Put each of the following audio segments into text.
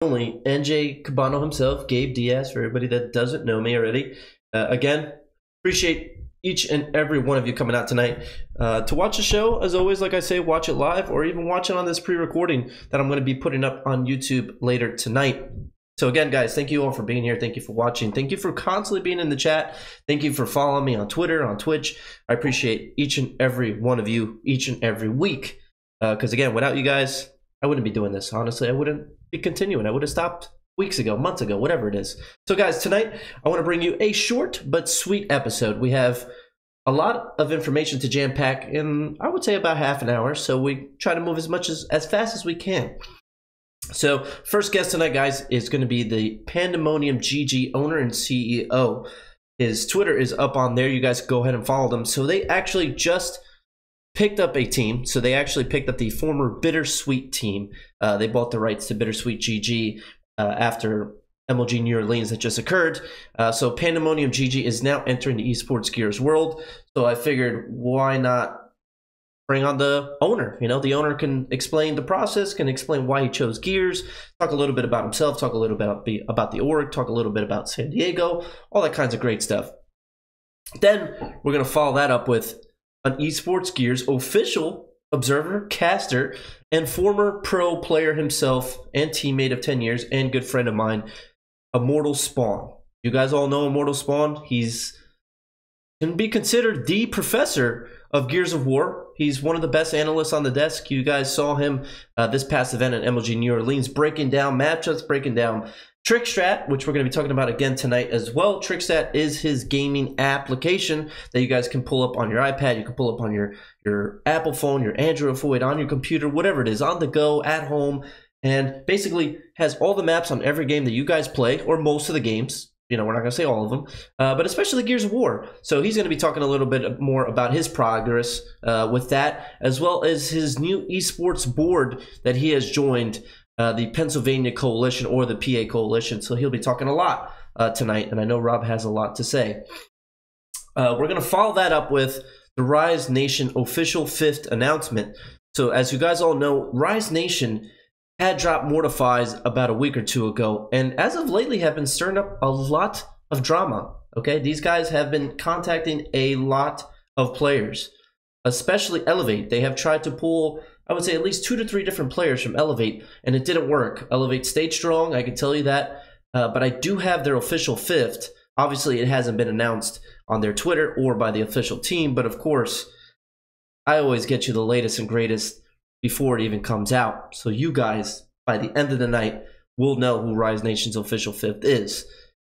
only NJCUBANO himself, Gabe Diaz, for everybody that doesn't know me already. Again, appreciate each and every one of you coming out tonight to watch the show. As always, like I say, watch it live or even watch it on this pre-recording that I'm going to be putting up on YouTube later tonight. So again, guys, thank you all for being here. Thank you for watching. Thank you for constantly being in the chat. Thank you for following me on Twitter, on Twitch. I appreciate each and every one of you each and every week. Because again, without you guys, I wouldn't be doing this. Honestly, I wouldn't be continuing. I would have stopped weeks ago, months ago, whatever it is. So guys, tonight I want to bring you a short but sweet episode. We have a lot of information to jam pack in, I would say, about half an hour. So we try to move as fast as we can. So first guest tonight, guys, is going to be the Pandemonium GG owner and CEO. His Twitter is up on there. You guys go ahead and follow them. So they actually just picked up a team. So they actually picked up the former Bittersweet team. They bought the rights to Bittersweet GG after MLG New Orleans that just occurred. So Pandemonium GG is now entering the esports gears world. So I figured, why not bring on the owner? You know, the owner can explain the process, can explain why he chose gears, talk a little bit about himself, talk a little bit about the org, talk a little bit about San Diego, all that kinds of great stuff. Then we're going to follow that up with an esports gears official observer, caster, and former pro player himself and teammate of 10 years and good friend of mine, Immortal Spawn. You guys all know Immortal Spawn. He's can be considered the professor of Gears of War. He's one of the best analysts on the desk. You guys saw him this past event at MLG New Orleans, breaking down matchups, breaking down TrickStrat, which we're going to be talking about again tonight as well. TrickStrat is his gaming application that you guys can pull up on your iPad. You can pull up on your Apple phone, your Android phone, on your computer, whatever it is, on the go, at home, and basically has all the maps on every game that you guys play, or most of the games. You know, we're not going to say all of them, but especially Gears of War. So he's going to be talking a little bit more about his progress with that, as well as his new esports board that he has joined, the Pennsylvania Coalition or the PA Coalition. So he'll be talking a lot tonight, and I know Rob has a lot to say. We're going to follow that up with the Rise Nation official 5th announcement. So as you guys all know, Rise Nation had dropped Mortifies about a week or two ago, and as of lately have been stirring up a lot of drama. Okay, these guys have been contacting a lot of players, especially Elevate. They have tried to pull, I would say, at least 2 to 3 different players from Elevate, and it didn't work. Elevate stayed strong, I can tell you that, but I do have their official 5th. Obviously, it hasn't been announced on their Twitter or by the official team, but of course, I always get you the latest and greatest before it even comes out. So you guys, by the end of the night, will know who Rise Nation's official 5th is.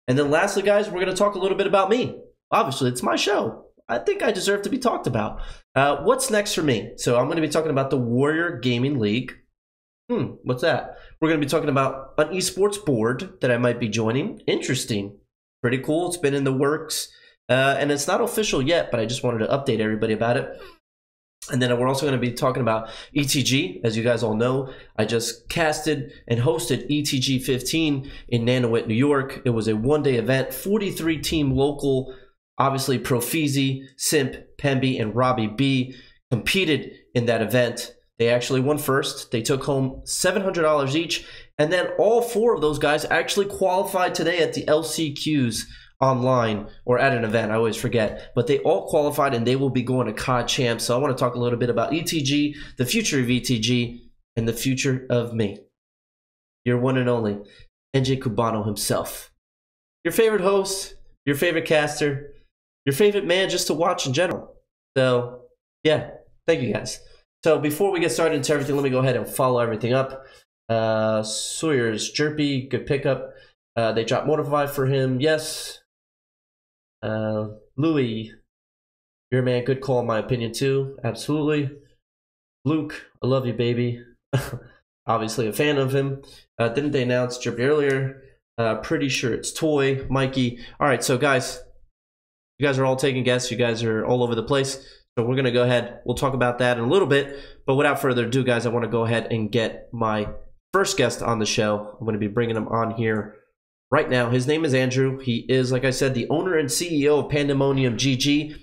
And then lastly, guys, we're going to talk a little bit about me. Obviously, it's my show. I think I deserve to be talked about. What's next for me? So I'm going to be talking about the Warrior Gaming League. What's that? We're going to be talking about an esports board that I might be joining. Interesting. Pretty cool. It's been in the works. And it's not official yet, but I just wanted to update everybody about it. And then we're also going to be talking about ETG. As you guys all know, I just casted and hosted ETG 15 in Nanuet, New York. It was a one-day event, 43-team local. Obviously, Profizi, Simp, Pemby, and Robbie B competed in that event. They actually won first. They took home $700 each. And then all 4 of those guys actually qualified today at the LCQs online or at an event. I always forget, but they all qualified and they will be going to COD Champs. So I want to talk a little bit about ETG, the future of ETG, and the future of me, your one and only NJCUBANO himself, your favorite host, your favorite caster, your favorite man just to watch in general. So yeah, thank you guys. So before we get started into everything, let me go ahead and follow everything up. Sawyer's Jerpy, good pickup. They dropped Mortify for him. Yes. Louis, you're a man. Good call, in my opinion, too. Absolutely. Luke, I love you, baby. Obviously a fan of him. Didn't they announce Jerpy earlier? Pretty sure it's Toy. Mikey. All right, so guys, you guys are all taking guests. You guys are all over the place. So we're going to go ahead. We'll talk about that in a little bit. But without further ado, guys, I want to go ahead and get my first guest on the show. I'm going to be bringing him on here right now. His name is Andrew. He is, like I said, the owner and CEO of Pandemonium GG.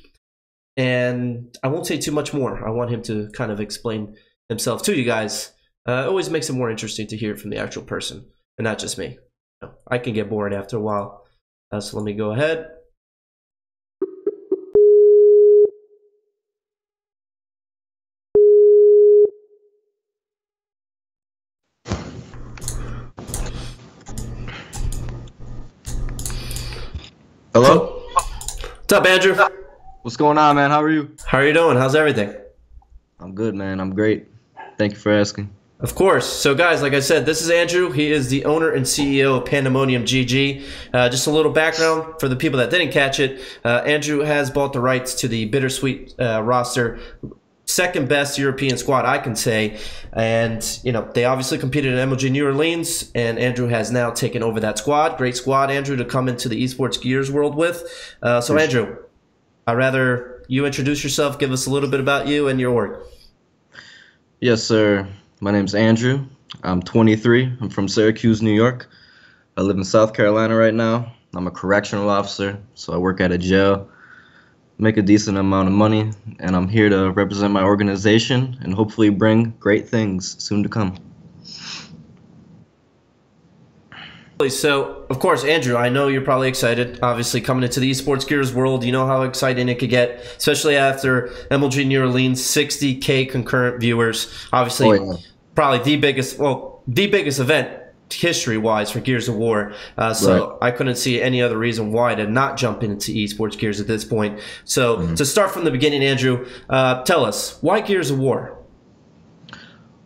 And I won't say too much more. I want him to kind of explain himself to you guys. It always makes it more interesting to hear it from the actual person. and not just me. I can get bored after a while. So let me go ahead. Hello? What's up, Andrew? What's going on, man? How are you? How are you doing? How's everything? I'm good, man. I'm great. Thank you for asking. Of course. So, guys, like I said, this is Andrew. He is the owner and CEO of Pandemonium GG. Just a little background for the people that didn't catch it. Andrew has bought the rights to the Bittersweet roster, second best European squad, I can say. And, you know, they obviously competed in MLG New Orleans, and Andrew has now taken over that squad. Great squad, Andrew, to come into the esports gears world with. So, Andrew, I'd rather you introduce yourself, give us a little bit about you and your work. Yes, sir. My name's Andrew. I'm 23. I'm from Syracuse, New York. I live in South Carolina right now. I'm a correctional officer, so I work at a jail, make a decent amount of money, and I'm here to represent my organization and hopefully bring great things soon to come. So, of course, Andrew, I know you're probably excited. Obviously, coming into the esports gears world, you know how exciting it could get, especially after MLG New Orleans, 60K concurrent viewers. Obviously, probably the biggest event history-wise for Gears of War. So I couldn't see any other reason why to not jump into esports gears at this point. So to start from the beginning, Andrew, tell us, why Gears of War?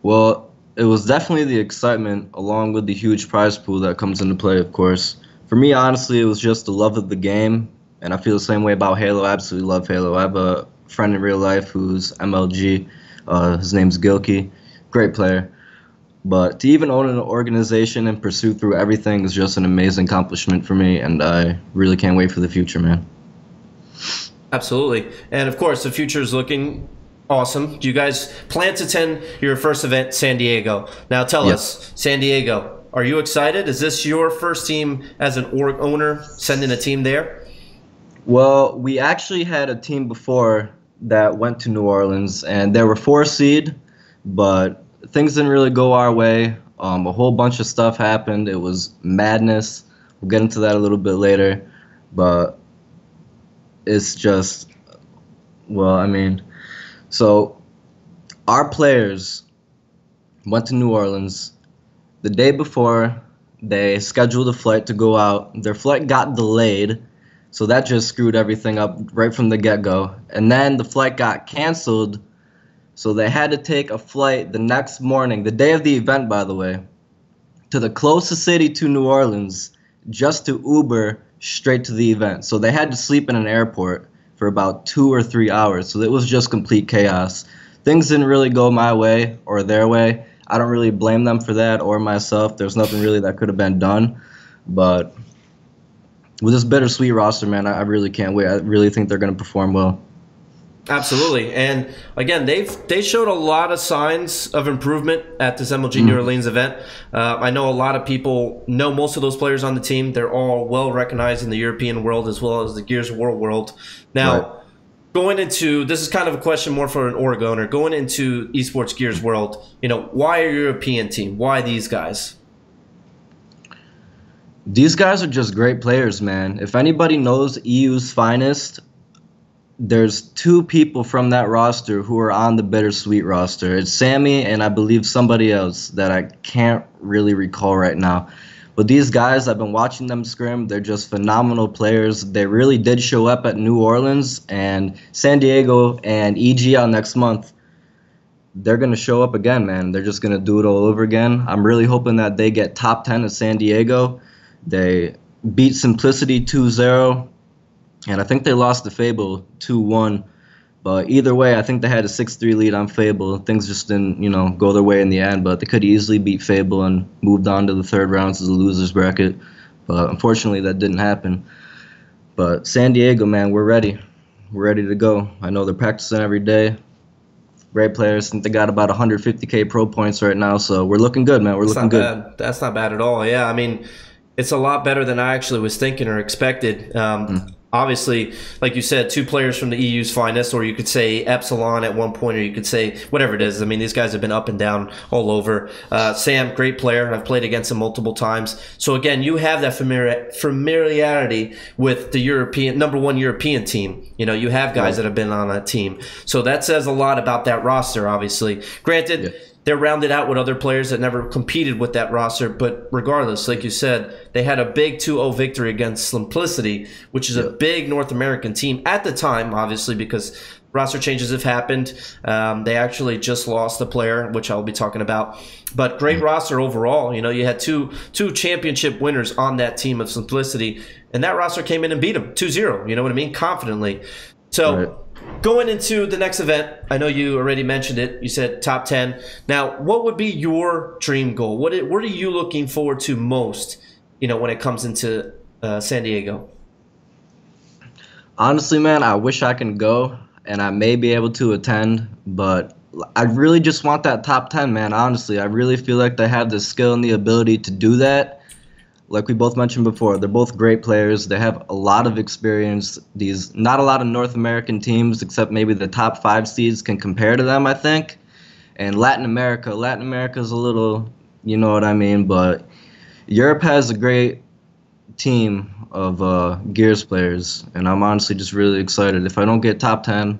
Well, it was definitely the excitement along with the huge prize pool that comes into play, of course. For me, honestly, it was just the love of the game, and I feel the same way about Halo. I absolutely love Halo. I have a friend in real life who's MLG. His name's Gilkey. Great player. But to even own an organization and pursue through everything is just an amazing accomplishment for me, and I really can't wait for the future, man. Absolutely. And of course, the future is looking awesome. Do you guys plan to attend your first event, San Diego? Now tell us, San Diego, are you excited? Is this your first team as an org owner, sending a team there? Well, we actually had a team before that went to New Orleans, and they were 4 seed, but things didn't really go our way. A whole bunch of stuff happened. It was madness. We'll get into that a little bit later, but it's just, well, I mean, so our players went to New Orleans. The day before, they scheduled a flight to go out. Their flight got delayed, so that just screwed everything up right from the get-go. And then the flight got canceled, so they had to take a flight the next morning, the day of the event, by the way, to the closest city to New Orleans just to Uber straight to the event. So they had to sleep in an airport for about 2 or 3 hours. So it was just complete chaos. Things didn't really go my way or their way. I don't really blame them for that or myself. There's nothing really that could have been done. But with this Bittersweet roster, man, I really can't wait. I really think they're going to perform well. Absolutely. And again, they showed a lot of signs of improvement at this MLG New Orleans event. I know a lot of people know most of those players on the team. They're all well recognized in the European world as well as the Gears of War world. Now, going into, this is kind of a question more for an org owner, going into esports Gears world, you know, why a European team? Why these guys? These guys are just great players, man. If anybody knows EU's finest, there's 2 people from that roster who are on the Bittersweet roster. It's Sammy and I believe somebody else that I can't really recall right now. But these guys, I've been watching them scrim. They're just phenomenal players. They really did show up at New Orleans, and San Diego and EGL next month, they're going to show up again, man. They're just going to do it all over again. I'm really hoping that they get top 10 at San Diego. They beat Simplicity 2-0. And I think they lost to Fable 2-1. But either way, I think they had a 6-3 lead on Fable. Things just didn't, you know, go their way in the end. But they could easily beat Fable and moved on to the 3rd rounds of the losers bracket. But unfortunately, that didn't happen. But San Diego, man, we're ready. We're ready to go. I know they're practicing every day. Great players. I think they got about 150K pro points right now. So we're looking good, man. We're looking good. That's not bad at all. Yeah, I mean, it's a lot better than I actually was thinking or expected. obviously, like you said, two players from the EU's finest, or you could say Epsilon at one point, or you could say whatever it is. I mean, these guys have been up and down all over. Sam, great player. I've played against him multiple times. So again, you have that familiarity with the #1 European team. You know, you have guys that have been on that team. So that says a lot about that roster, obviously. Granted, they're rounded out with other players that never competed with that roster, but regardless, like you said, they had a big 2-0 victory against Simplicity, which is a big North American team at the time, obviously, because roster changes have happened. They actually just lost a player, which I'll be talking about. But great roster overall. You know, you had two championship winners on that team of Simplicity, and that roster came in and beat them 2-0. You know what I mean? Confidently. So going into the next event, I know you already mentioned it. You said top 10. Now, what would be your dream goal? What are you looking forward to most, you know, when it comes into San Diego? Honestly, man, I wish I can go and I may be able to attend, but I really just want that top 10, man. Honestly, I really feel like they have the skill and the ability to do that. Like we both mentioned before, they're both great players. They have a lot of experience. Not a lot of North American teams, except maybe the top 5 seeds, can compare to them, I think. And Latin America is a little, you know what I mean. But Europe has a great team of Gears players, and I'm honestly just really excited. If I don't get top 10,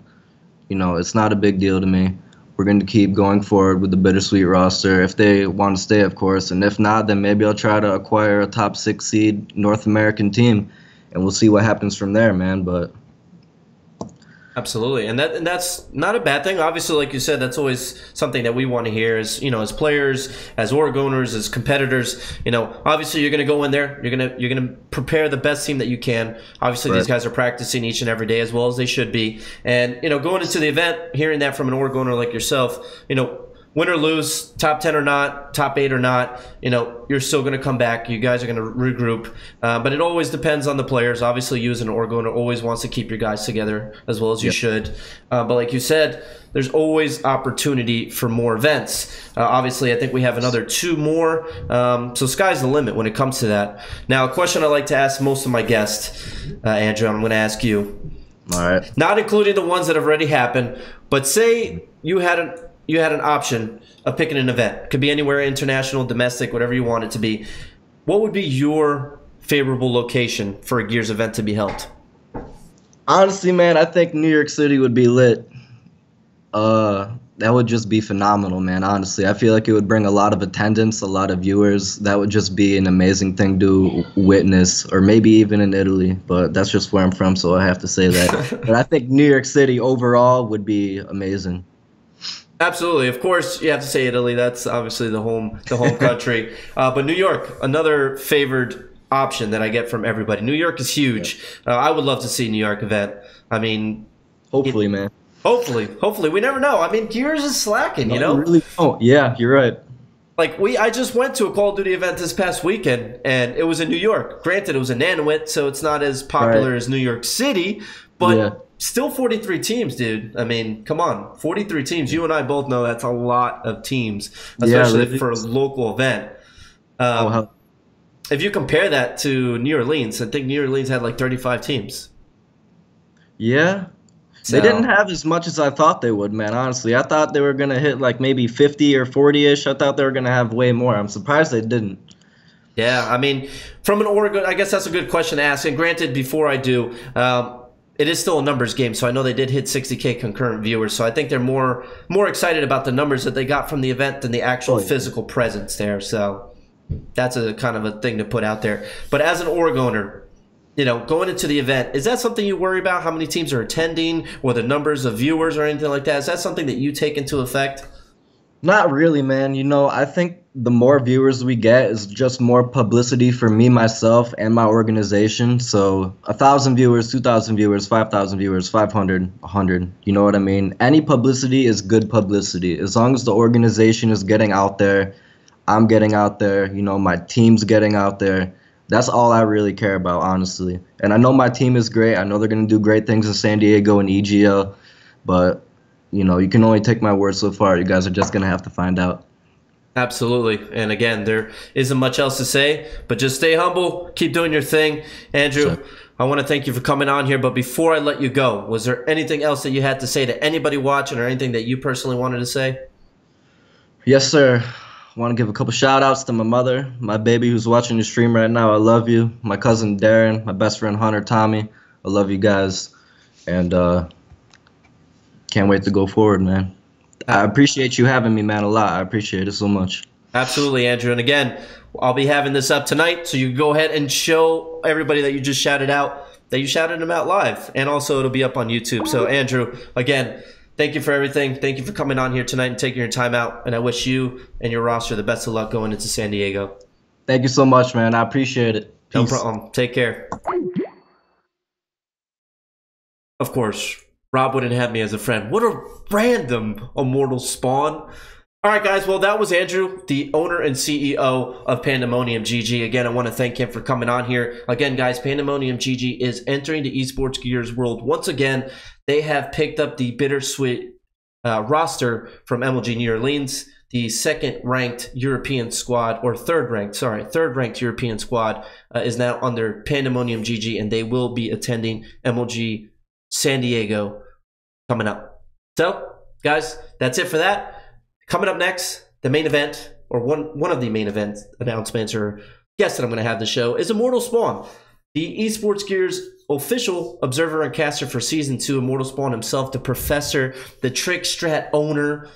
you know, it's not a big deal to me. We're going to keep going forward with the Bittersweet roster if they want to stay, of course. And if not, then maybe I'll try to acquire a top 6 seed North American team, and we'll see what happens from there, man. But absolutely, and that's not a bad thing. Obviously, like you said, that's always something that we want to hear as, you know, as players, as Oregoners, as competitors. You know, obviously you're going to go in there, you're going to prepare the best team that you can. Obviously, these guys are practicing each and every day as well as they should be. And, you know, going into the event, hearing that from an Oregoner like yourself, you know, win or lose, top 10 or not, top 8 or not, you know, you're still going to come back. You guys are going to regroup. But it always depends on the players. Obviously, you as an Oregoner always wants to keep your guys together as well as you should. But like you said, there's always opportunity for more events. Obviously, I think we have another 2 more. So sky's the limit when it comes to that. Now, a question I like to ask most of my guests, Andrew, I'm going to ask you. All right. Not including the ones that have already happened, but say you had an option of picking an event. Could be anywhere, international, domestic, whatever you want it to be. What would be your favorable location for a Gears event to be held? Honestly, man, I think New York City would be lit. That would just be phenomenal, man. Honestly, I feel like it would bring a lot of attendance, a lot of viewers. That would just be an amazing thing to witness, or maybe even in Italy. But that's just where I'm from, so I have to say that. But I think New York City overall would be amazing. Absolutely. Of course, you have to say Italy. That's obviously the home country. But New York, another favored option that I get from everybody. New York is huge. I would love to see a New York event. I mean, hopefully, man. Hopefully. We never know. I mean, Gears is slacking, you know? Really? Oh, yeah, you're right. Like, I just went to a Call of Duty event this past weekend, and it was in New York. Granted, it was in Nanowit, so it's not as popular as New York City, but still 43 teams, dude. I mean, come on. 43 teams. You and I both know that's a lot of teams, especially for a local event. If you compare that to New Orleans, I think New Orleans had like 35 teams. Yeah. They didn't have as much as I thought they would, man, honestly. I thought they were going to hit like maybe 50 or 40-ish. I thought they were going to have way more. I'm surprised they didn't. Yeah, I mean, from an Oregon, I guess that's a good question to ask. And granted, before I do, it is still a numbers game, so I know they did hit 60K concurrent viewers. So I think they're more excited about the numbers that they got from the event than the actual physical presence there. So that's a kind of a thing to put out there. But as an Oregoner, you know, going into the event, is that something you worry about? How many teams are attending, or the numbers of viewers, or anything like that? Is that something that you take into effect? Not really, man. You know, I think the more viewers we get is just more publicity for me, myself, and my organization. So 1,000 viewers, 2,000 viewers, 5,000 viewers, 500, 100. You know what I mean? Any publicity is good publicity. As long as the organization is getting out there, I'm getting out there, you know, my team's getting out there. That's all I really care about, honestly. And I know my team is great. I know they're going to do great things in San Diego and EGL. But, you know, you can only take my word so far. You guys are just going to have to find out. Absolutely. And again, there isn't much else to say, but just stay humble, keep doing your thing. Andrew, Sure. I want to thank you for coming on here, but before I let you go, was there anything else that you had to say to anybody watching or anything that you personally wanted to say? Yes, sir. I want to give a couple shout outs to my mother, my baby who's watching the stream right now. I love you. My cousin Darren, my best friend Hunter, Tommy. I love you guys. And can't wait to go forward, man. I appreciate you having me, man, a lot. I appreciate it so much. Absolutely, Andrew. And again, I'll be having this up tonight, so you can go ahead and show everybody that you just shouted out, that you shouted them out live. And also, it'll be up on YouTube. So, Andrew, again, thank you for everything. Thank you for coming on here tonight and taking your time out. And I wish you and your roster the best of luck going into San Diego. Thank you so much, man. I appreciate it. Peace. No problem. Take care. Of course, Rob wouldn't have me as a friend. What a random Immortal spawn. All right, guys. Well, that was Andrew, the owner and CEO of Pandemonium GG. Again, I want to thank him for coming on here. Again, guys, Pandemonium GG is entering the esports gears world. Once again, they have picked up the bittersweet roster from MLG New Orleans, the second-ranked European squad, or third-ranked European squad is now under Pandemonium GG, and they will be attending MLG San Diego coming up. So, guys, that's it for that. Coming up next, the main event, or one of the main event announcements or guests that I'm going to have the show is Immortal Spawn, the Esports Gears official observer and caster for Season 2. Immortal Spawn himself, the professor, the trick strat owner,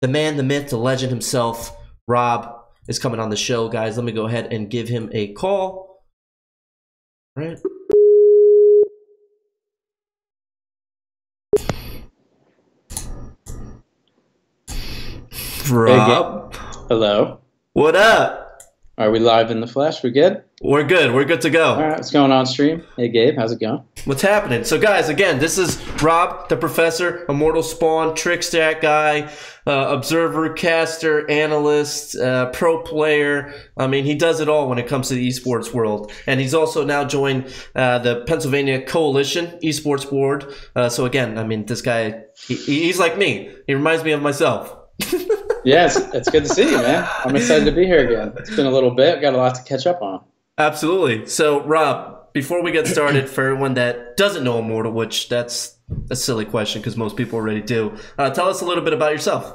the man, the myth, the legend himself, Rob, is coming on the show, guys. Let me go ahead and give him a call. All right. Rob. Hey, hello. What up? Are we live in the flesh? We good? We're good. We're good to go. All right. What's going on, stream? Hey, Gabe. How's it going? What's happening? So, guys, again, this is Rob, the professor, Immortal Spawn, trick stat guy, observer, caster, analyst, pro player. I mean, he does it all when it comes to the esports world. And he's also now joined the Pennsylvania Coalition Esports Board. So, again, I mean, this guy, he's like me. He reminds me of myself. Yeah, it's good to see you, man. I'm excited to be here again. It's been a little bit. Got a lot to catch up on. Absolutely. So, Rob, before we get started, for everyone that doesn't know Immortal, which that's a silly question because most people already do, tell us a little bit about yourself.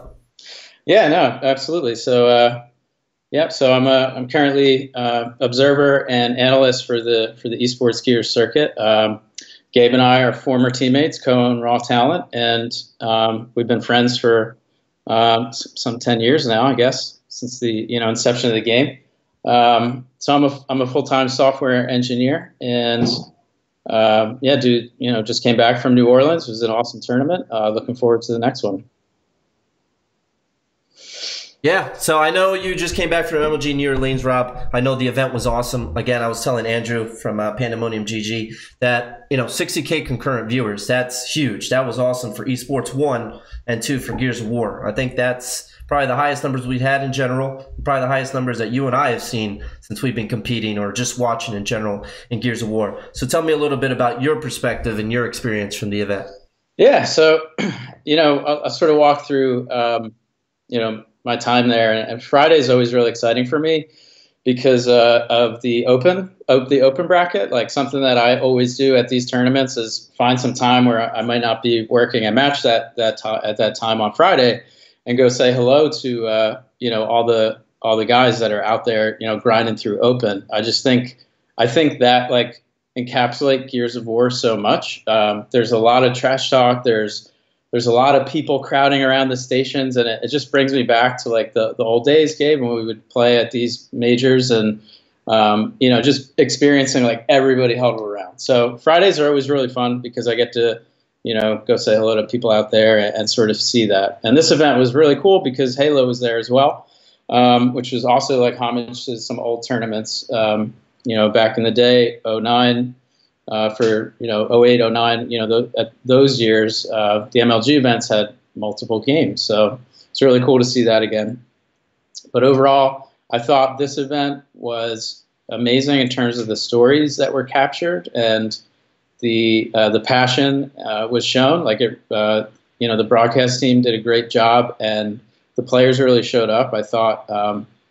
Yeah, no, absolutely. So, so I'm currently observer and analyst for the esports gear circuit. Gabe and I are former teammates, co-own Raw Talent, and we've been friends for some 10 years now, I guess, since the inception of the game. So I'm a full-time software engineer, and just came back from New Orleans. It was an awesome tournament. Looking forward to the next one. Yeah, so I know you just came back from MLG New Orleans, Rob. I know the event was awesome. Again, I was telling Andrew from Pandemonium GG that 60K concurrent viewers. That's huge. That was awesome for esports 1 and 2 for Gears of War. I think that's probably the highest numbers we've had in general. Probably the highest numbers that you and I have seen since we've been competing or just watching in general in Gears of War. So tell me a little bit about your perspective and your experience from the event. Yeah, so I'll sort of walk through my time there, and Friday is always really exciting for me because of the open bracket. Like, something that I always do at these tournaments is find some time where I might not be working a match at that time on Friday, and go say hello to all the guys that are out there grinding through open. I think that like encapsulate Gears of War so much. There's a lot of trash talk. There's a lot of people crowding around the stations, and it just brings me back to like the old days, Gabe, when we would play at these majors and just experiencing like everybody huddled around. So Fridays are always really fun because I get to go say hello to people out there and sort of see that. And this event was really cool because Halo was there as well, which was also like homage to some old tournaments, back in the day, 09. For 08, 09, at those years, the MLG events had multiple games, so it's really cool to see that again. But overall, I thought this event was amazing in terms of the stories that were captured and the passion was shown. Like the broadcast team did a great job, and the players really showed up. I thought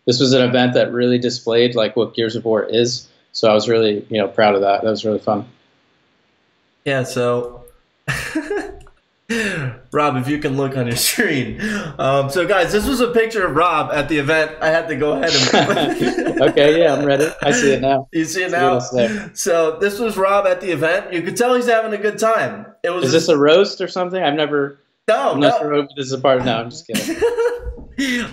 this was an event that really displayed like what Gears of War is. So I was really proud of that. That was really fun. Yeah. So. Rob, if you can look on your screen. So, guys, this was a picture of Rob at the event. I had to go ahead and... Okay, yeah, I'm ready. I see it now. You see it now? So, this was Rob at the event. You could tell he's having a good time. Is this a roast or something? I'm not sure if this is a part of... No, I'm just kidding.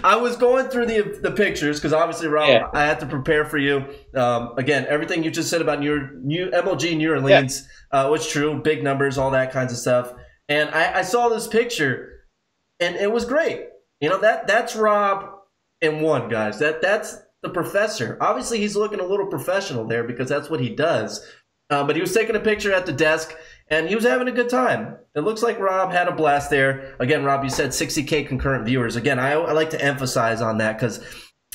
I was going through the pictures because obviously, Rob, I had to prepare for you. Again, everything you just said about your new MLG New Orleans was true. Big numbers, all that kinds of stuff. And I saw this picture, and it was great. That's Rob in one, guys. That's the professor. Obviously, he's looking a little professional there because that's what he does. But he was taking a picture at the desk, and he was having a good time. It looks like Rob had a blast there. Again, Rob, you said 60K concurrent viewers. Again, I like to emphasize on that because...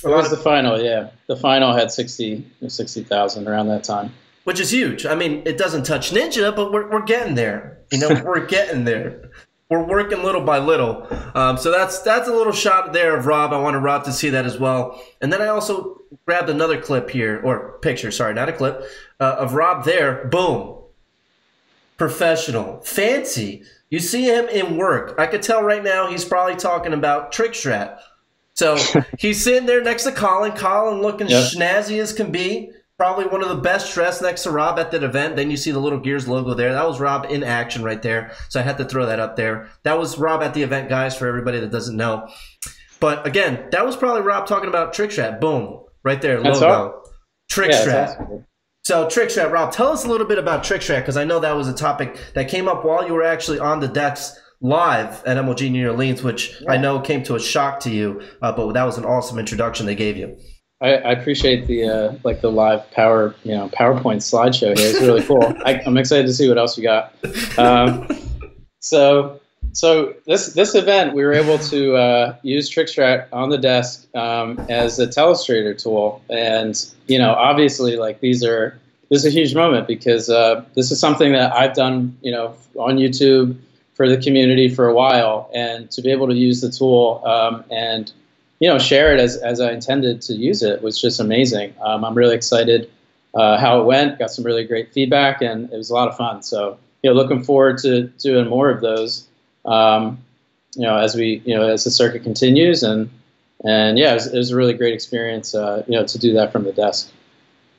It was the final, yeah. The final had 60,000 around that time. Which is huge. I mean, it doesn't touch Ninja, but we're getting there. We're getting there. We're working little by little. So that's a little shot there of Rob. I wanted Rob to see that as well. And then I also grabbed another clip here, or picture, sorry, not a clip, of Rob there. Boom. Professional. Fancy. You see him in work. I could tell right now he's probably talking about Trick Strat. So he's sitting there next to Colin. Colin looking snazzy as can be. Probably one of the best dressed next to Rob at that event. Then you see the little Gears logo there. That was Rob in action right there. So I had to throw that up there. That was Rob at the event, guys, for everybody that doesn't know. But again, that was probably Rob talking about Trick Strat. Boom. Right there, logo. Trick Strat. Awesome. So Trick Strat, Rob, tell us a little bit about Trick Strat because I know that was a topic that came up while you were actually on the decks live at MLG New Orleans, which I know came to a shock to you. But that was an awesome introduction they gave you. I appreciate the the live PowerPoint slideshow here. It's really cool. I'm excited to see what else you got. So this event we were able to use Trick Strat on the desk as a telestrator tool, and obviously this is a huge moment because this is something that I've done on YouTube for the community for a while, and to be able to use the tool and share it as I intended to use it was just amazing. I'm really excited how it went. Got some really great feedback, and it was a lot of fun. So, looking forward to doing more of those. As the circuit continues, and yeah, it was a really great experience. To do that from the desk.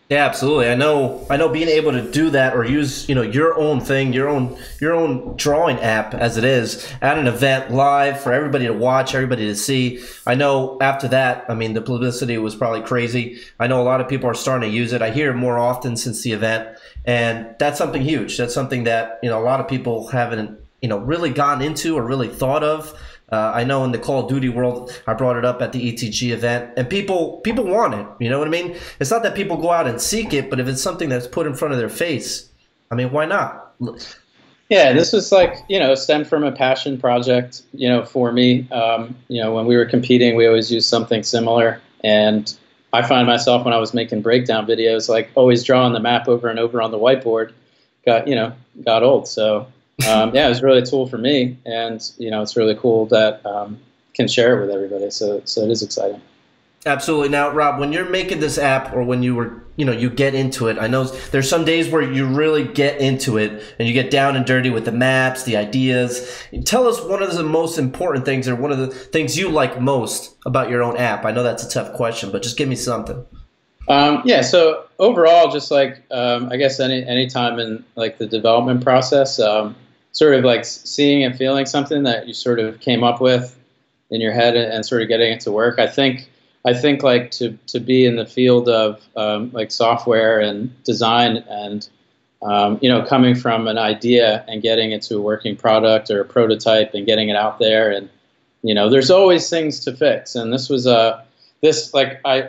Yeah, absolutely. I know being able to do that or use, your own thing, your own drawing app as it is at an event live for everybody to watch, everybody to see. I know after that, I mean, the publicity was probably crazy. I know a lot of people are starting to use it. I hear it more often since the event, and that's something huge. That's something that, a lot of people haven't, really gotten into or really thought of. I know in the Call of Duty world, I brought it up at the ETG event, and people want it. You know what I mean? It's not that people go out and seek it, but if it's something that's put in front of their face, I mean, why not? Yeah, this was stemmed from a passion project, for me. When we were competing, we always used something similar, and I find myself when I was making breakdown videos, always drawing the map over and over on the whiteboard, got old. So. It was really a tool for me, and it's really cool that can share it with everybody. So it is exciting. Absolutely. Now, Rob, when you're making this app, or when you get into it, I know there's some days where you really get into it and you get down and dirty with the maps, the ideas. Tell us one of the most important things, or one of the things you like most about your own app. I know that's a tough question, but just give me something. So overall, just I guess any time in the development process, sort of seeing and feeling something that you sort of came up with in your head and sort of getting it to work. I think to be in the field of software and design and coming from an idea and getting it to a working product or a prototype and getting it out there, and there's always things to fix. And this was I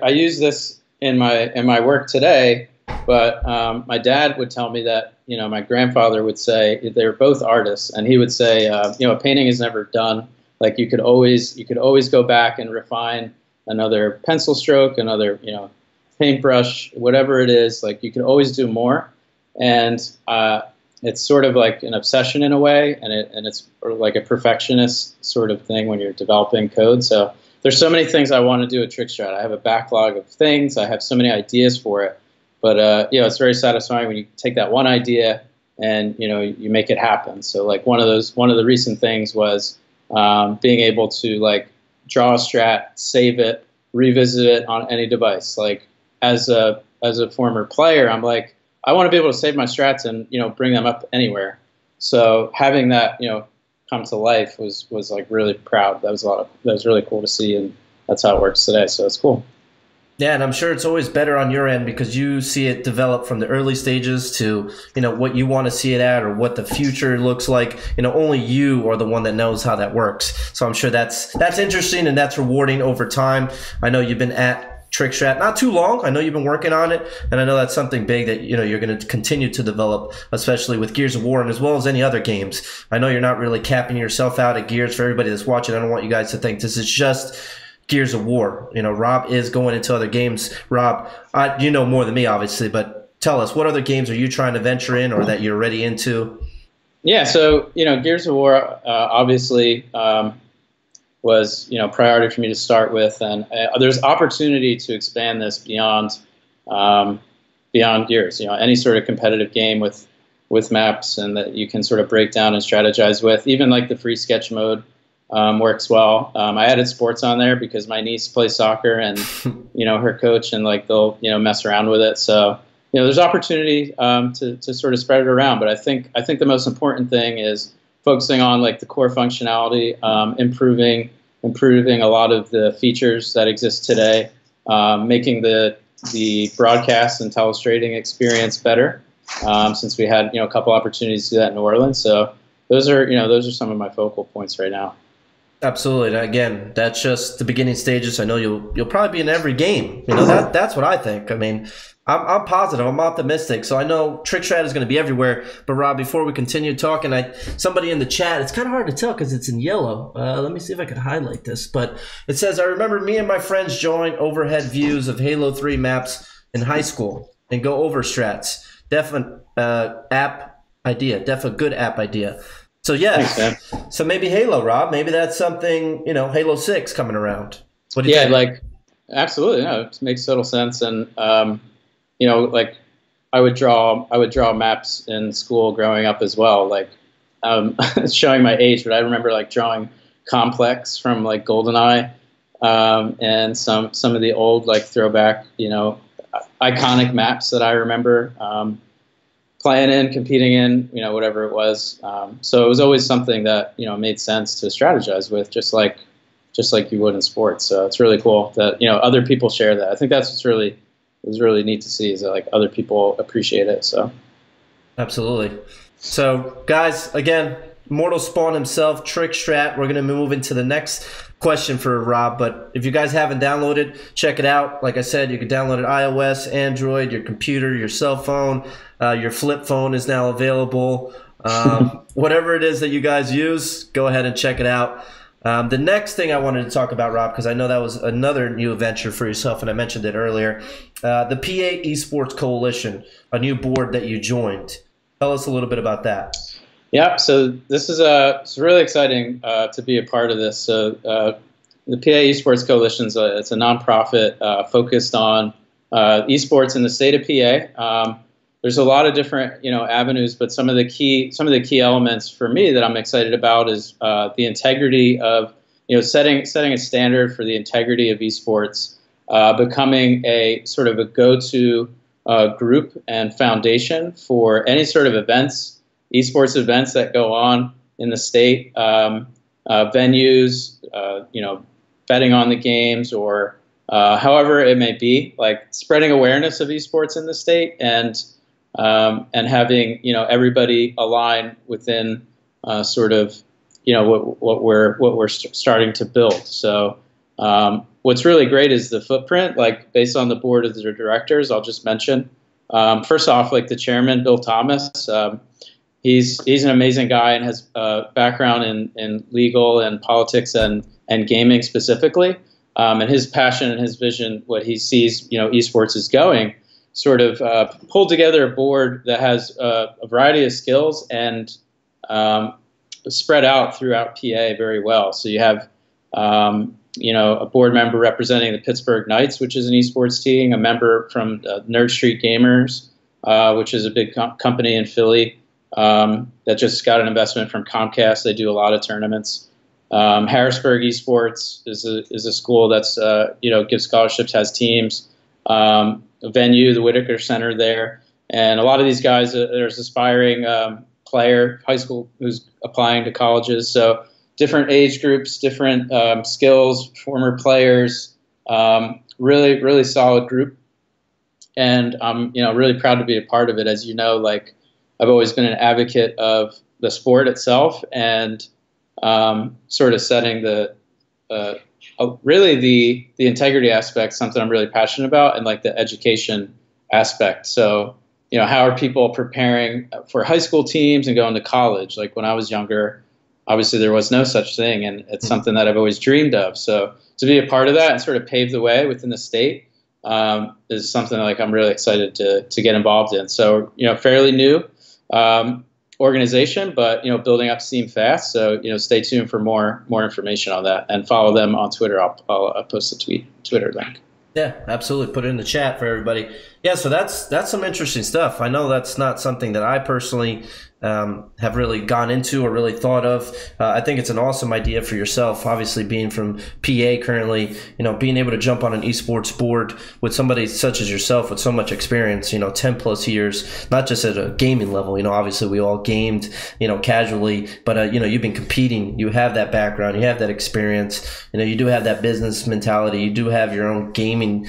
use this in my work today, but my dad would tell me that my grandfather would say, they were both artists, and he would say a painting is never done. You could always go back and refine another pencil stroke, another paintbrush, whatever it is. You could always do more. And it's sort of like an obsession in a way, and it's like a perfectionist sort of thing when you're developing code. So there's so many things I want to do at TrickStrat. I have a backlog of things. I have so many ideas for it, but you know, it's very satisfying when you take that one idea and you make it happen. So like one of the recent things was being able to like draw a strat, save it, revisit it on any device. Like as a former player, I'm like, I want to be able to save my strats and bring them up anywhere. So having that come to life was like really proud. That was really cool to see, and that's how it works today. So it's cool. Yeah, and I'm sure it's always better on your end because you see it develop from the early stages to, what you want to see it at or what the future looks like. Only you are the one that knows how that works. So I'm sure that's interesting and that's rewarding over time. I know you've been at TrickStrat not too long. I know you've been working on it, and I know that's something big that you're going to continue to develop, especially with Gears of War and as well as any other games. I know you're not really capping yourself out at Gears. For everybody that's watching, I don't want you guys to think this is just Gears of War. Rob is going into other games. Rob, you know more than me, obviously, but tell us, what other games are you trying to venture in or that you're already into? Yeah, so Gears of War obviously was priority for me to start with, and there's opportunity to expand this beyond Gears. Any sort of competitive game with maps and that you can sort of break down and strategize with. Even like the free sketch mode works well. I added sports on there because my niece plays soccer, and her coach, and like they'll mess around with it. So there's opportunity to sort of spread it around. But I think the most important thing is focusing on like the core functionality, improving a lot of the features that exist today, making the broadcast and telestrading experience better. Since we had a couple opportunities to do that in New Orleans, so those are some of my focal points right now. Absolutely. And again, that's just the beginning stages. I know you'll probably be in every game. That's what I think. I mean, I'm positive. I'm optimistic. So I know TrickStrat is going to be everywhere. But Rob, before we continue talking, somebody in the chat, it's kind of hard to tell because it's in yellow. Let me see if I can highlight this. But it says, I remember me and my friends joined overhead views of Halo 3 maps in high school and go over strats. Definite app idea. Definitely good app idea. So yeah, thanks, so maybe Halo, Rob. Maybe that's something, Halo 6 coming around. What do you think? Like absolutely, it makes total sense. And like I would draw maps in school growing up as well. Like it's showing my age, but I remember like drawing Complex from like GoldenEye, and some of the old like throwback, iconic maps that I remember playing in, competing in, whatever it was. So it was always something that made sense to strategize with, just like you would in sports. So it's really cool that other people share that. I think that's what's really neat to see, is that like other people appreciate it. So absolutely. So guys, again, Immortal Spawn himself, TrickStrat. We're gonna move into the next question for Rob, but if you guys haven't downloaded, check it out. Like I said, you can download it iOS, Android, your computer, your cell phone, your flip phone is now available. Whatever it is that you guys use, go ahead and check it out. The next thing I wanted to talk about, Rob, because I know that was another new venture for yourself, and I mentioned it earlier, the PA Esports Coalition, a new board that you joined. Tell us a little bit about that. Yeah, so this is it's really exciting to be a part of this. So the PA Esports Coalition it's a nonprofit focused on esports in the state of PA. There's a lot of different avenues, but some of the key elements for me that I'm excited about is the integrity of setting a standard for the integrity of esports, becoming a sort of a go-to group and foundation for any sort of esports events that go on in the state, venues, betting on the games, or however it may be, like spreading awareness of esports in the state, and having everybody align within sort of what we're starting to build. So what's really great is the footprint, like based on the board of the directors. I'll just mention first off, like the chairman, Bill Thomas. He's an amazing guy and has background in legal and politics and gaming specifically, and his passion and his vision, what he sees esports is going. sort of pulled together a board that has a variety of skills and spread out throughout PA very well. So you have a board member representing the Pittsburgh Knights, which is an esports team, a member from Nerd Street Gamers, which is a big company in Philly that just got an investment from Comcast. They do a lot of tournaments. Harrisburg Esports is a school that's gives scholarships, has teams. A venue, the Whitaker Center there, and a lot of these guys, there's aspiring player, high school who's applying to colleges. So different age groups, different skills, former players, really, really solid group. And I'm, really proud to be a part of it. As you know, like I've always been an advocate of the sport itself and sort of setting really the integrity aspect, something I'm really passionate about, and like the education aspect. So, how are people preparing for high school teams and going to college? Like when I was younger, obviously there was no such thing, and it's something that I've always dreamed of. So to be a part of that and sort of pave the way within the state is something like I'm really excited to get involved in. So, fairly new organization, but building up steam fast. So stay tuned for more information on that, and follow them on Twitter. I'll post the Twitter link. Yeah, absolutely. Put it in the chat for everybody. Yeah, so that's some interesting stuff. I know that's not something that I personally have really gone into or really thought of. I think it's an awesome idea for yourself. Obviously, being from PA currently, being able to jump on an esports board with somebody such as yourself with so much experience, 10 plus years, not just at a gaming level. Obviously we all gamed, casually, but you've been competing. You have that background. You have that experience. You do have that business mentality. You do have your own gaming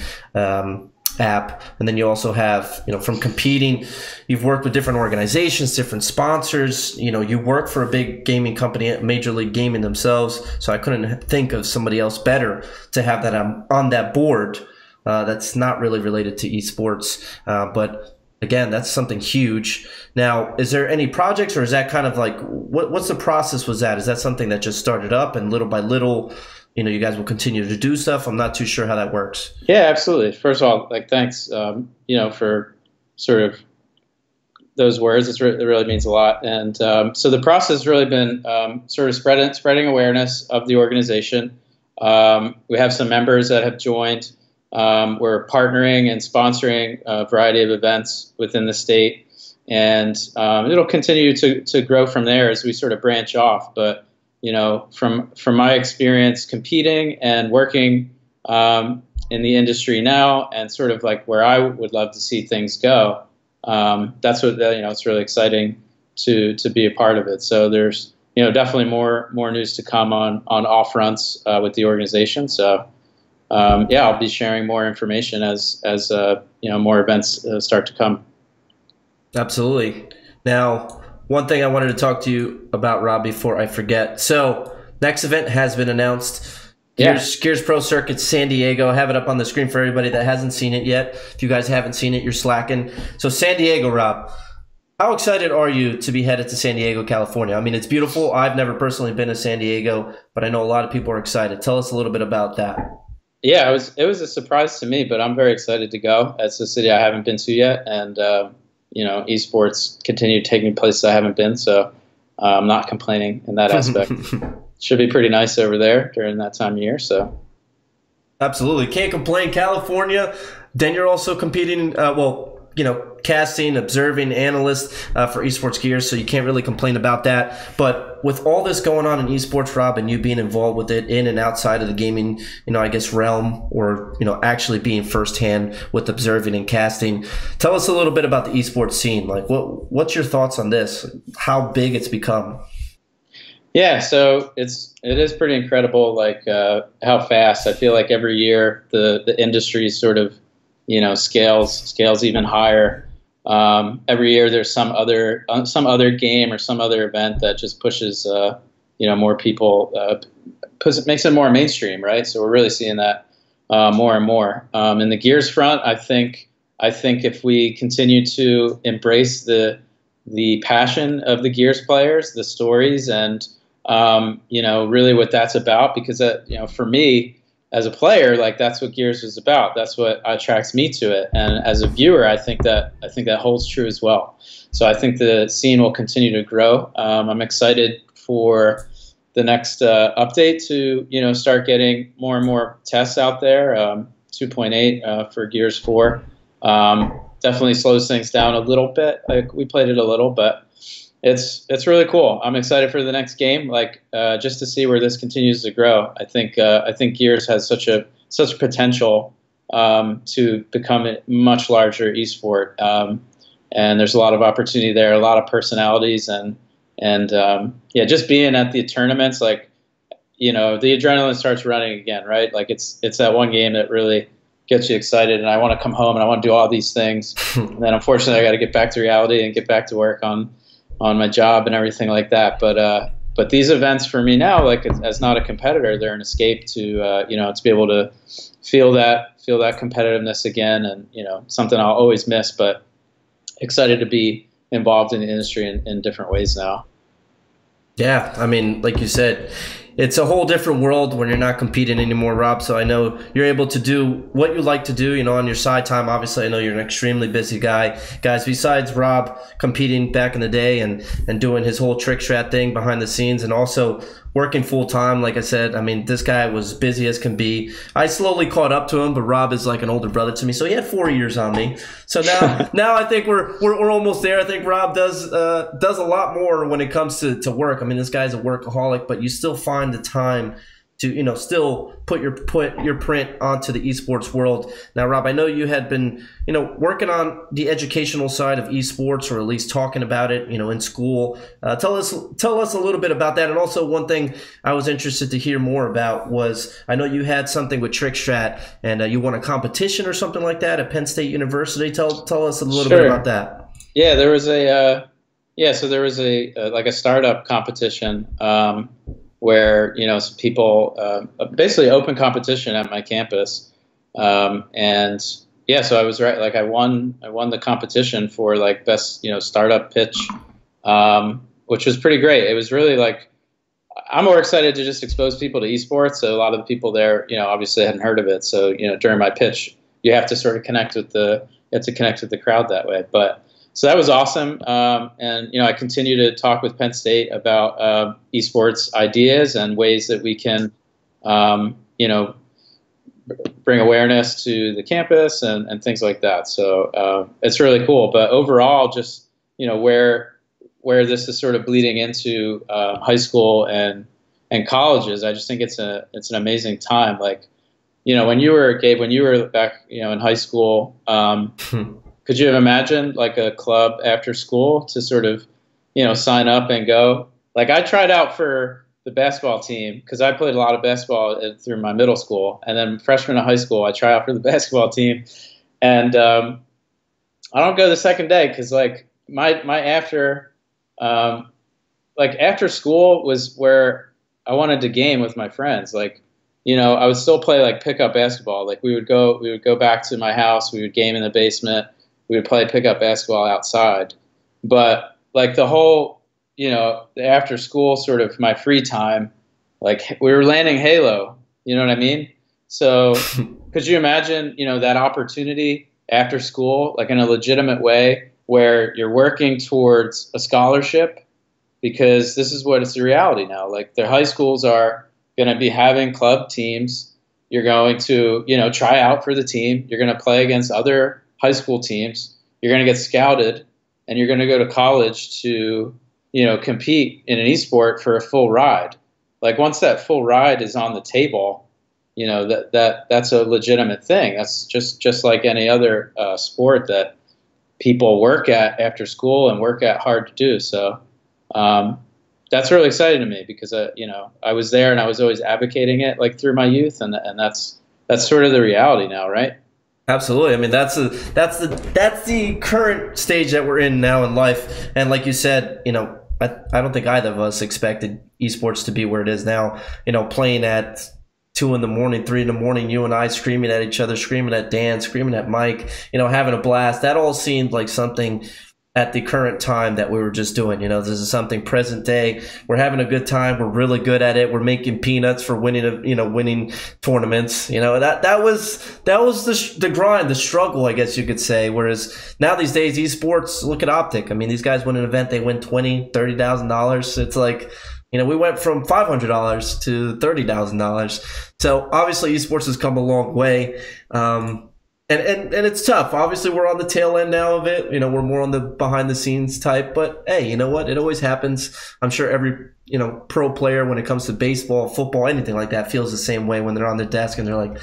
app, and then you also have from competing, you've worked with different organizations, different sponsors. You work for a big gaming company, Major League Gaming themselves, so I couldn't think of somebody else better to have that on that board that's not really related to esports, but again, that's something huge. Now, is there any projects, or is that kind of like what's the process? Was that, is that something that just started up and little by little you guys will continue to do stuff? I'm not too sure how that works. Yeah, absolutely. First of all, thanks, for sort of those words. It really means a lot. And so the process has really been sort of spreading awareness of the organization. We have some members that have joined. We're partnering and sponsoring a variety of events within the state. And it'll continue to grow from there as we sort of branch off. But from my experience competing and working in the industry now, and sort of like where I would love to see things go, that's what it's really exciting to be a part of it. So there's definitely more news to come on all fronts with the organization. So I'll be sharing more information as more events start to come. Absolutely. Now, one thing I wanted to talk to you about, Rob, before I forget. So, next event has been announced. Gears Pro Circuit San Diego. I have it up on the screen for everybody that hasn't seen it yet. If you guys haven't seen it, you're slacking. So, San Diego, Rob, how excited are you to be headed to San Diego, California? I mean, it's beautiful. I've never personally been to San Diego, but I know a lot of people are excited. Tell us a little bit about that. Yeah, it was a surprise to me, but I'm very excited to go. It's a city I haven't been to yet, and esports continue to take me places I haven't been, so I'm not complaining in that aspect. Should be pretty nice over there during that time of year. So, absolutely, can't complain. California. Then you're also competing. Casting, observing, analyst for esports gears, so you can't really complain about that. But with all this going on in esports, Rob, and you being involved with it in and outside of the gaming, realm, or actually being firsthand with observing and casting, tell us a little bit about the esports scene. Like, what's your thoughts on this? How big it's become? Yeah, so it is pretty incredible, like how fast. I feel like every year the industry sort of scales even higher. Every year there's some other game or some other event that just pushes more people, makes it more mainstream, right? So we're really seeing that more and more. In the Gears front, I think if we continue to embrace the passion of the Gears players, the stories, and really what that's about, because for me, as a player, like that's what Gears is about. That's what attracts me to it. And as a viewer, I think that holds true as well. So I think the scene will continue to grow. I'm excited for the next update to start getting more and more tests out there. 2.8 for Gears 4 definitely slows things down a little bit. Like we played it a little, but it's really cool. I'm excited for the next game, like just to see where this continues to grow. I think Gears has such potential to become a much larger esport, and there's a lot of opportunity there, a lot of personalities, and yeah, just being at the tournaments, like the adrenaline starts running again, right? Like it's that one game that really gets you excited, and I want to come home and I want to do all these things, and then unfortunately I got to get back to reality and get back to work on my job and everything like that. But these events for me now, like as not a competitor, they're an escape to to be able to feel that competitiveness again, and something I'll always miss. But excited to be involved in the industry in different ways now. Yeah, I mean, like you said, it's a whole different world when you're not competing anymore, Rob. So I know you're able to do what you like to do, on your side time. Obviously, I know you're an extremely busy guy. Guys, besides Rob competing back in the day and doing his whole trick strat thing behind the scenes, and also working full time, like I said, I mean, this guy was busy as can be. I slowly caught up to him, but Rob is like an older brother to me, so he had 4 years on me. So now I think we're almost there. I think Rob does a lot more when it comes to work. I mean, this guy's a workaholic, but you still find the time to still put your print onto the esports world. Now, Rob, I know you had been working on the educational side of esports, or at least talking about it in school. Tell us a little bit about that. And also, one thing I was interested to hear more about was, I know you had something with Trickstrat, and you won a competition or something like that at Penn State University. Tell us a little bit about that. Yeah, there was a like a startup competition where some people basically open competition at my campus, and yeah, so I was right. Like I won the competition for like best startup pitch, which was pretty great. It was really like, I'm more excited to just expose people to esports. So a lot of the people there obviously hadn't heard of it. So during my pitch, you have to sort of connect with the crowd that way. But so that was awesome, and I continue to talk with Penn State about esports ideas and ways that we can, bring awareness to the campus and things like that. So it's really cool. But overall, just where this is sort of bleeding into high school and colleges, I just think it's an amazing time. Like when you were, Gabe, when you were back in high school. Could you have imagined like a club after school to sort of, sign up and go? Like I tried out for the basketball team because I played a lot of basketball through my middle school, and then freshman of high school, I try out for the basketball team, and I don't go the second day because like my after school was where I wanted to game with my friends. Like I would still play like pickup basketball. Like we would go back to my house, we would game in the basement. We would play pickup basketball outside, but like the whole, the after school sort of my free time, like we were landing Halo, you know what I mean? So could you imagine, that opportunity after school, like in a legitimate way where you're working towards a scholarship, because this is what it's the reality now. Like their high schools are going to be having club teams. You're going to, try out for the team. You're going to play against other high school teams, you're going to get scouted, and you're going to go to college to, compete in an esport for a full ride. Like once that full ride is on the table, that's a legitimate thing. That's just like any other sport that people work at after school and work at hard to do. So that's really exciting to me because I was there and I was always advocating it like through my youth, and that's sort of the reality now, right? Absolutely. I mean, that's the current stage that we're in now in life. And like you said, I don't think either of us expected esports to be where it is now. Playing at 2 a.m, 3 a.m, you and I screaming at each other, screaming at Dan, screaming at Mike, having a blast. That all seemed like something at the current time that we were just doing. You know, this is something present day. We're having a good time. We're really good at it. We're making peanuts for winning tournaments. You know, that was the grind, the struggle, I guess you could say. Whereas now these days, esports, look at Optic. I mean, these guys win an event, they win $20,000, $30,000. It's like, you know, we went from $500 to $30,000. So obviously esports has come a long way. And it's tough. Obviously, we're on the tail end now of it. You know, we're more on the behind the scenes type. But hey, you know what? It always happens. I'm sure every pro player, when it comes to baseball, football, anything like that, feels the same way when they're on their desk and they're like,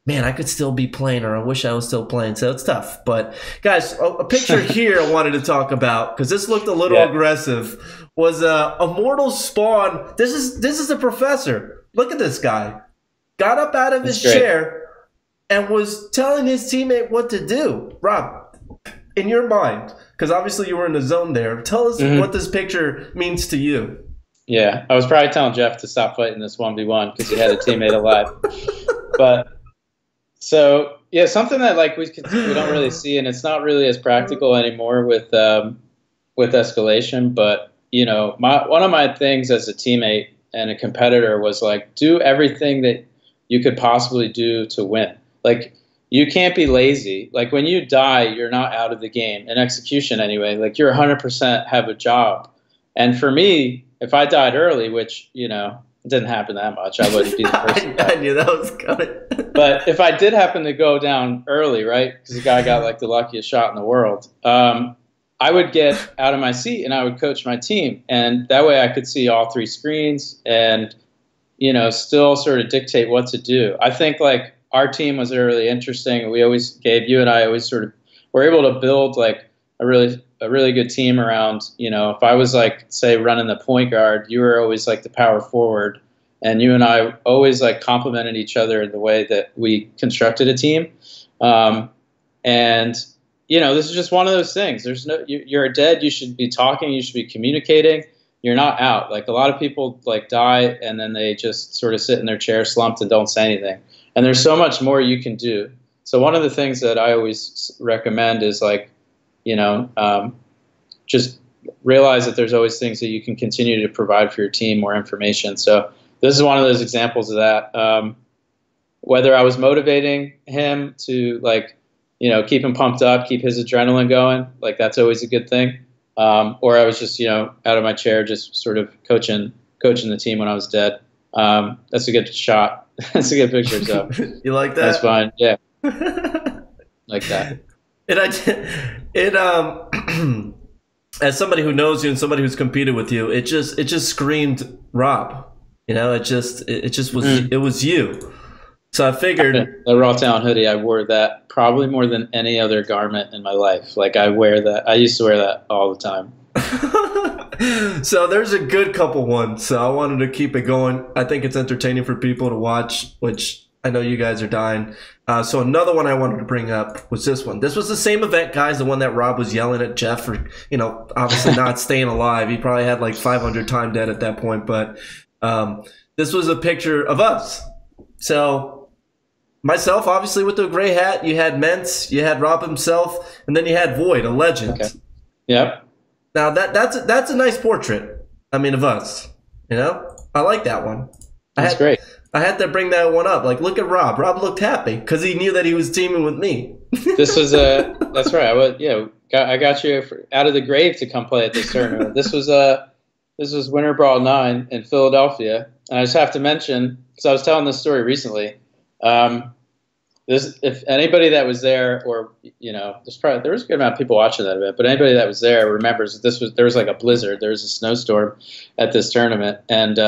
man, I could still be playing, or I wish I was still playing. So it's tough. But guys, a picture here I wanted to talk about, because this looked a little aggressive, was Immortal Spawn. This is the professor. Look at this guy. Got up out of his chair and was telling his teammate what to do. Rob, in your mind, because obviously you were in the zone there, tell us what this picture means to you. Yeah, I was probably telling Jeff to stop fighting this 1v1 because he had a teammate alive. But so yeah, something that like we don't really see, and it's not really as practical anymore with escalation. But you know, one of my things as a teammate and a competitor was like, do everything that you could possibly do to win. Like, you can't be lazy. Like, when you die, you're not out of the game. In execution, anyway, like, you're 100% have a job. And for me, if I died early, which, you know, it didn't happen that much, I wouldn't be the person. I knew that was coming. But if I did happen to go down early, right, because the guy got, like, the luckiest shot in the world, I would get out of my seat and I would coach my team. And that way I could see all three screens and, you know, still sort of dictate what to do. I think, like, our team was really interesting. We always, Gabe, you and I always sort of were able to build like a really good team around, you know, if I was like, say, running the point guard, you were always like the power forward, and you and I always like complemented each other in the way that we constructed a team. And, you know, this is just one of those things. There's no, you're dead. You should be talking. You should be communicating. You're not out. Like, a lot of people like die and then they just sort of sit in their chair slumped and don't say anything. And there's so much more you can do. So one of the things that I always recommend is like, you know, just realize that there's always things that you can continue to provide for your team, more information. So this is one of those examples of that. Whether I was motivating him to, like, you know, keep him pumped up, keep his adrenaline going, like, that's always a good thing. Or I was just, you know, out of my chair, just sort of coaching the team when I was dead. That's a good shot. That's a good picture. So you like that? That's fine. Yeah, like that. As somebody who knows you and somebody who's competed with you, it just screamed Rob. You know, it just was it was you. So I figured the Raw Talent hoodie, I wore that probably more than any other garment in my life. Like, I wear that. I used to wear that all the time. So there's a good couple ones. So I wanted to keep it going. I think it's entertaining for people to watch, which I know you guys are dying. So another one I wanted to bring up was this one. This was the same event, guys, the one that Rob was yelling at Jeff for, you know, obviously not staying alive. He probably had like 500 time dead at that point. But this was a picture of us. So myself, obviously, with the gray hat, you had Mentz, you had Rob himself, and then you had Void, a legend. Okay. Yep. Now that's a nice portrait. I mean, of us. You know, I like that one. That's great. I had to bring that one up. Like, look at Rob. Rob looked happy because he knew that he was teaming with me. This was that's right. I got you out of the grave to come play at this tournament. This was Winter Brawl 9 in Philadelphia, and I just have to mention, because I was telling this story recently. If anybody that was there, or, you know, there was a good amount of people watching that event, but anybody that was there remembers that there was like a blizzard, there was a snowstorm at this tournament, and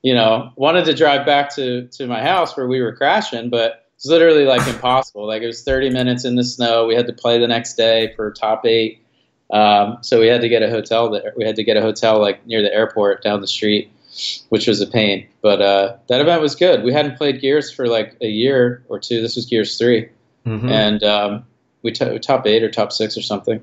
you know, wanted to drive back to my house where we were crashing, but it's literally like impossible. Like, it was 30 minutes in the snow. We had to play the next day for top 8, so we had to get a hotel there. We had to get a hotel like near the airport down the street, which was a pain. But that event was good. We hadn't played Gears for like a year or two. This was Gears 3. And we top 8 or top 6 or something.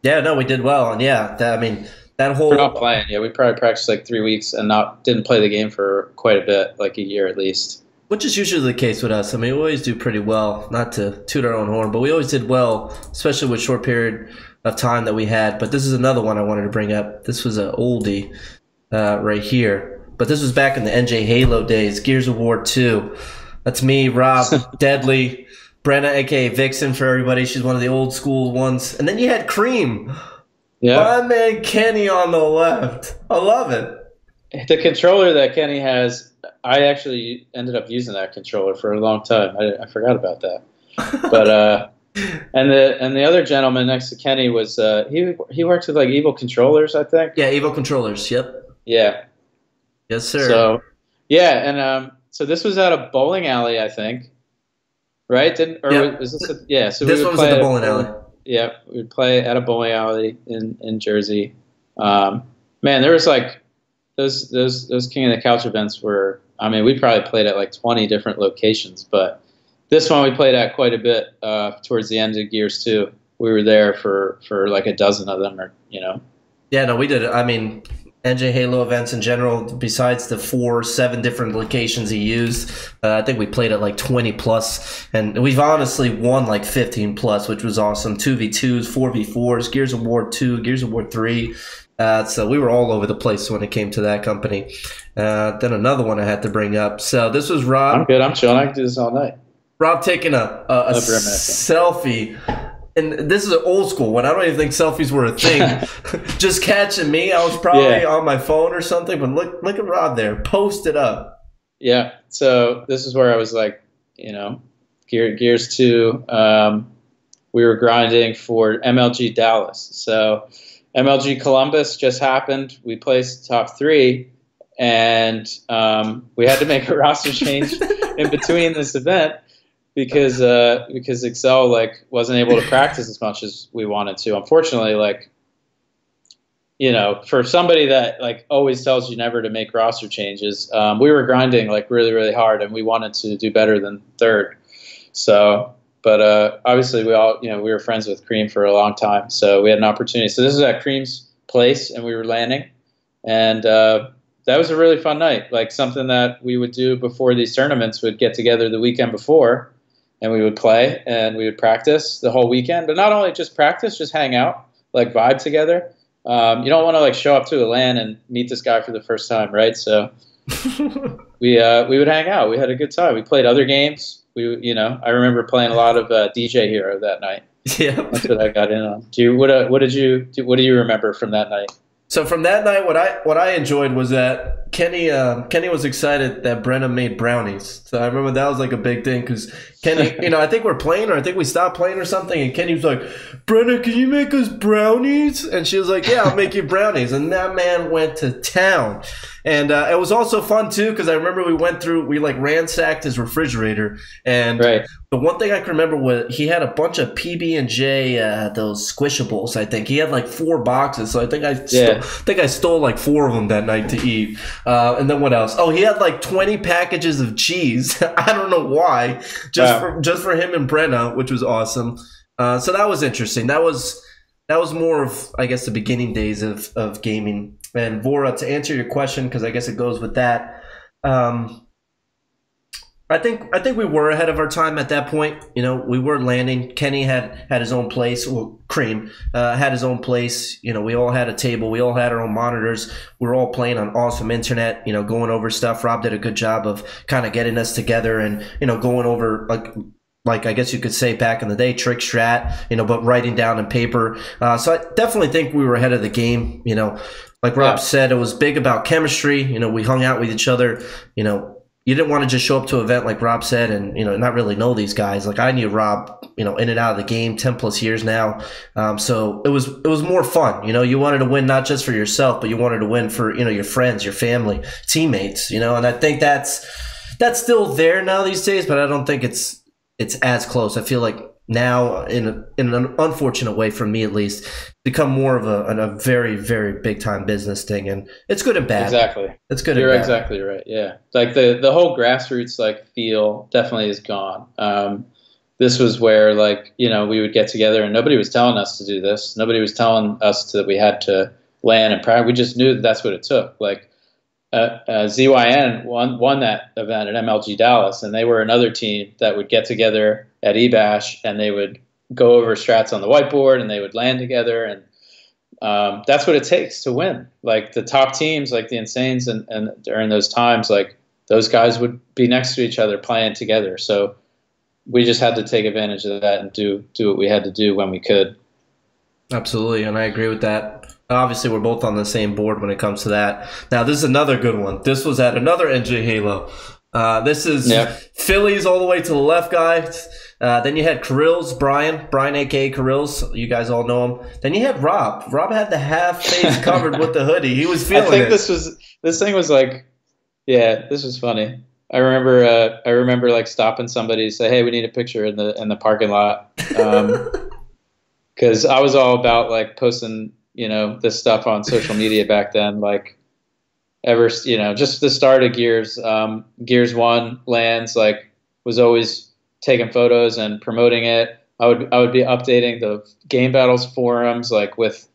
Yeah, no, we did well. And yeah, that whole... We're not playing. Yeah, we probably practiced like 3 weeks and didn't play the game for quite a bit, like a year at least. Which is usually the case with us. I mean, we always do pretty well, not to toot our own horn, but we always did well, especially with short period of time that we had. But this is another one I wanted to bring up. This was an oldie right here. But this was back in the NJ Halo days, Gears of War 2. That's me, Rob, Deadly, Brenna, a.k.a. Vixen for everybody. She's one of the old school ones. And then you had Cream. Yeah. My man Kenny on the left. I love it. The controller that Kenny has, I actually ended up using that controller for a long time. I forgot about that. But and the other gentleman next to Kenny was he works with like Evil Controllers, I think. Yeah, Evil Controllers. Yep. Yeah. Yes, sir. So yeah, and so this was at a bowling alley, I think. Right? Was this? So this one was at the bowling alley. Yeah, we'd play at a bowling alley in Jersey. Man, there was like those King of the Couch events were. I mean, we probably played at like 20 different locations, but this one we played at quite a bit towards the end of Gears 2. We were there for like a dozen of them, or Yeah, no, we did. I mean, NJ Halo events in general, besides the 7 different locations he used, I think we played at like 20 plus, and we've honestly won like 15 plus, which was awesome. 2v2s, 4v4s, Gears of War 2, Gears of War 3. So we were all over the place when it came to that company. Then another one I had to bring up. So this was Rob. I'm good. I'm chilling. I can do this all night. Rob taking a selfie. And this is an old school one. I don't even think selfies were a thing. Just catching me. I was probably on my phone or something. But look at Rob there. Post it up. Yeah. So this is where I was like, Gears 2. We were grinding for MLG Dallas. So MLG Columbus just happened. We placed top 3, and we had to make a roster change in between this event because Excel like wasn't able to practice as much as we wanted to. Unfortunately, for somebody that like always tells you never to make roster changes, we were grinding like really, really hard, and we wanted to do better than 3rd. So. But obviously, we all, we were friends with Cream for a long time, so we had an opportunity. So this is at Cream's place, and we were landing, and that was a really fun night. Like something that we would do before these tournaments. We'd get together the weekend before, and we would play, and we would practice the whole weekend. But not only just practice, just hang out, like vibe together. You don't want to like show up to a LAN and meet this guy for the first time, right? So we would hang out. We had a good time. We played other games. I remember playing a lot of DJ Hero that night. Yeah, that's what I got in on. What do you remember from that night? So from that night, what I enjoyed was that Kenny was excited that Brenna made brownies. So I remember that was like a big thing because Kenny, I think we're playing, or I think we stopped playing or something, and Kenny was like, "Brenna, can you make us brownies?" And she was like, "Yeah, I'll make you brownies." And that man went to town. And it was also fun too because I remember we like ransacked his refrigerator, and the one thing I can remember was he had a bunch of PB&J those Squishables. I think he had like 4 boxes, so I think I stole like 4 of them that night to eat. And then what else? Oh, he had like 20 packages of cheese. I don't know why, just for him and Brenna, which was awesome. So that was interesting. That was more of, I guess, the beginning days of gaming. And Vora, to answer your question, because I guess it goes with that, I think we were ahead of our time at that point. We were landing. Kenny had his own place. Well, Cream had his own place. We all had a table. We all had our own monitors. We were all playing on awesome internet. Going over stuff. Rob did a good job of kind of getting us together and going over like I guess you could say back in the day, trick strat. But writing down in paper. So I definitely think we were ahead of the game. Like Rob said, it was big about chemistry. We hung out with each other. You didn't want to just show up to an event like Rob said and, not really know these guys. Like I knew Rob, in and out of the game 10 plus years now. So it was more fun. You wanted to win not just for yourself, but you wanted to win for, your friends, your family, teammates, and I think that's still there now these days, but I don't think it's as close. I feel like now in an unfortunate way for me at least become more of a very, very big time business thing, and it's good and bad. Exactly. It's good. You're and bad. Exactly right. Yeah. Like the whole grassroots feel definitely is gone. This was where we would get together and nobody was telling us to do this. Nobody was telling us that we had to land and practice. We just knew that that's what it took. Like ZYN won that event at MLG Dallas, and they were another team that would get together at eBash, and they would go over strats on the whiteboard, and they would land together, and that's what it takes to win. Like the top teams, like the Insanes, and during those times, like those guys would be next to each other playing together. So we just had to take advantage of that and do what we had to do when we could. Absolutely, and I agree with that. Obviously, we're both on the same board when it comes to that. Now, this is another good one. This was at another NJ Halo. This is Phillies all the way to the left, guys. Then you had Kirill's, Brian a.k.a. Kirill's. You guys all know him. Then you had Rob. Rob had the half face covered with the hoodie. He was feeling it. This thing was like, yeah, this was funny. I remember like stopping somebody to say, "Hey, we need a picture in the parking lot," because I was all about like posting, this stuff on social media back then. Like, just the start of Gears. Gears 1 lands, like, was always taking photos and promoting it. I would be updating the Game Battles forums, like with,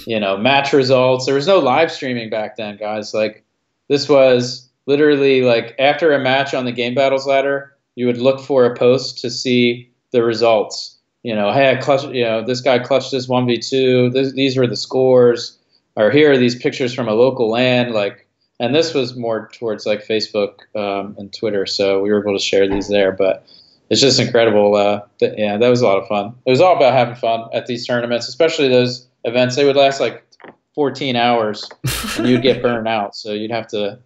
match results. There was no live streaming back then, guys. Like, this was literally like after a match on the Game Battles ladder, you would look for a post to see the results. Hey, I clutched, this guy clutched this 1v2. These were the scores, or here are these pictures from a local LAN. Like, and this was more towards like Facebook and Twitter, so we were able to share these there. But it's just incredible. That was a lot of fun. It was all about having fun at these tournaments, especially those events. They would last like 14 hours, and you'd get burned out. So you'd have to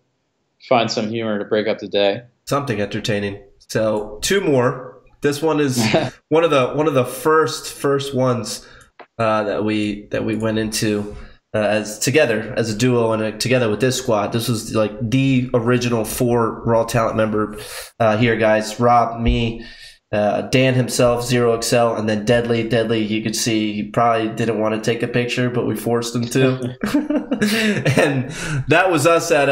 find some humor to break up the day. Something entertaining. So 2 more. This one is one of the first ones that we went into as a duo and together with this squad. This was like the original 4 Raw Talent member here, guys. Rob, me, Dan himself, Zero Excel, and then Deadly. Deadly, you could see he probably didn't want to take a picture, but we forced him to. And that was us at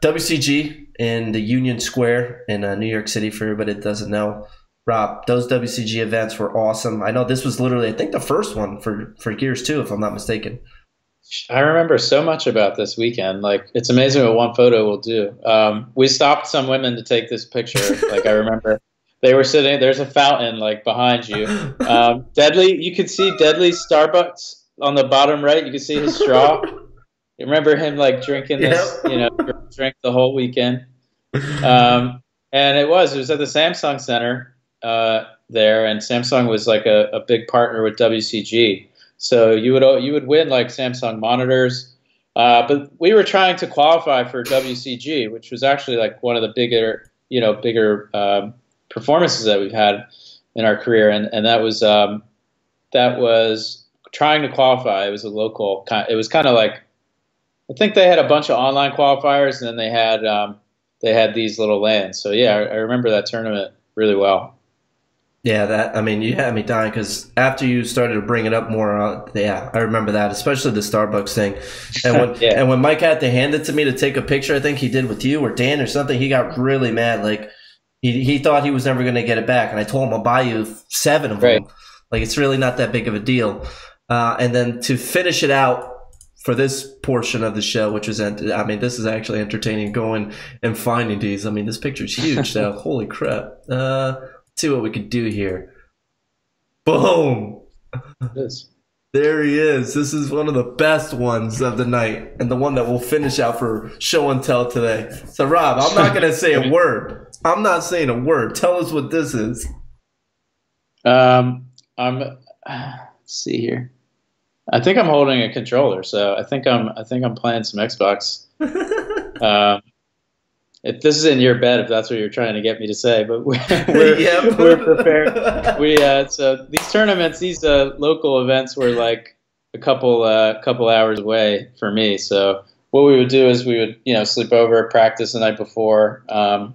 WCG in the Union Square in New York City, for everybody that doesn't know. Rob, those WCG events were awesome. I know this was literally, I think, the first one for Gears 2, if I'm not mistaken. I remember so much about this weekend. Like, it's amazing what one photo will do. We stopped some women to take this picture. Like, I remember they were sitting, there's a fountain like behind you. Deadly, you could see Deadly's Starbucks on the bottom right. You could see his straw. You remember him like drinking this, drink the whole weekend. And it was at the Samsung Center there, and Samsung was like a big partner with WCG. So you would win like Samsung monitors, but we were trying to qualify for WCG, which was actually like one of the bigger performances that we've had in our career, and that was trying to qualify. It was a local. It was kind of like, I think they had a bunch of online qualifiers, and then they had these little LANs. So yeah, I remember that tournament really well. Yeah, you had me dying because after you started to bring it up more, I remember that, especially the Starbucks thing. And when and when Mike had to hand it to me to take a picture, I think he did with you or Dan or something, he got really mad. Like he thought he was never going to get it back, and I told him I'll buy you 7 of them. Like, it's really not that big of a deal. And then to finish it out for this portion of the show, which was, this is actually entertaining, going and finding these. This picture's huge. So holy crap. See what we could do here. Boom! There he is. This is one of the best ones of the night, and the one that we'll finish out for show and tell today. So, Rob, I'm not going to say a word. I'm not saying a word. Tell us what this is. Let's see here. I think I'm holding a controller, so I think I'm playing some Xbox. If this is in your bed, if that's what you're trying to get me to say, but we're prepared. So these tournaments, these local events were like a couple hours away for me. So what we would do is we would sleep over, practice the night before. So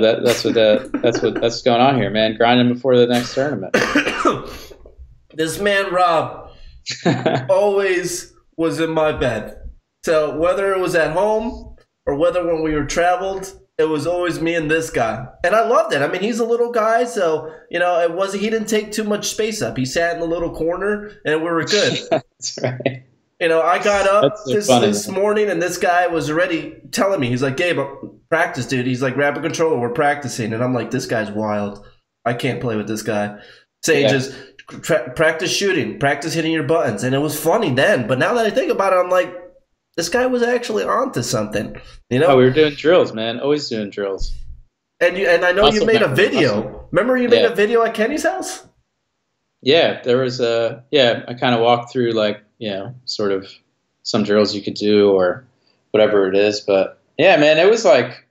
that's what's going on here, man. Grinding before the next tournament. This man Rob always was in my bed. So whether it was at home or whether when we were traveled, it was always me and this guy. And I loved it. He's a little guy, so, he didn't take too much space up. He sat in the little corner, and we were good. That's right. I got up That's so funny, this man. morning, and this guy was already telling me, he's like, Gabe, practice, dude. He's like, grab a controller, we're practicing. And I'm like, this guy's wild. I can't play with this guy. Saying Yeah. just practice shooting, practice hitting your buttons. And it was funny then. But now that I think about it, I'm like, this guy was actually onto something. Oh, we were doing drills, man. Always doing drills. And I know you made a video. Remember you made a video at Kenny's house? Yeah, there was I kind of walked through like, sort of some drills you could do or whatever it is. But yeah, man, it was like,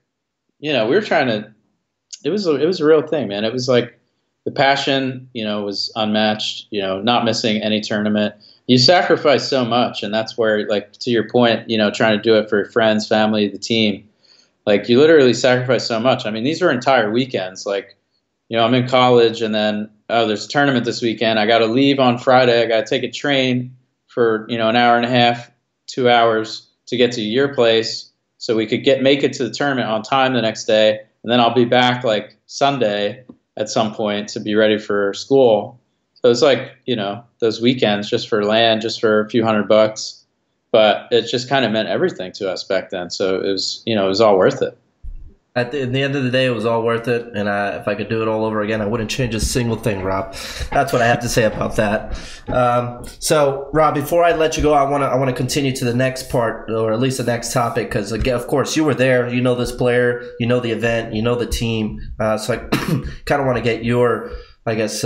we were trying to, it was a real thing, man. It was like the passion, was unmatched, not missing any tournament. You sacrifice so much. And that's where, like, to your point, trying to do it for friends, family, the team, like you literally sacrifice so much. I mean, these are entire weekends. Like, I'm in college and then, there's a tournament this weekend. I got to leave on Friday. I got to take a train for, an hour and a half, 2 hours to get to your place so we could make it to the tournament on time the next day. And then I'll be back like Sunday at some point to be ready for school. So it's like, those weekends just for land, just for a few $100, but it just kind of meant everything to us back then. So it was, it was all worth it. At the end of the day, it was all worth it. And if I could do it all over again, I wouldn't change a single thing, Rob. That's what I have to say about that. So, Rob, before I let you go, I want to continue to the next part, or at least the next topic, because, again, of course, you were there. You know this player. You know the event. You know the team. So I kind of want to get your, I guess,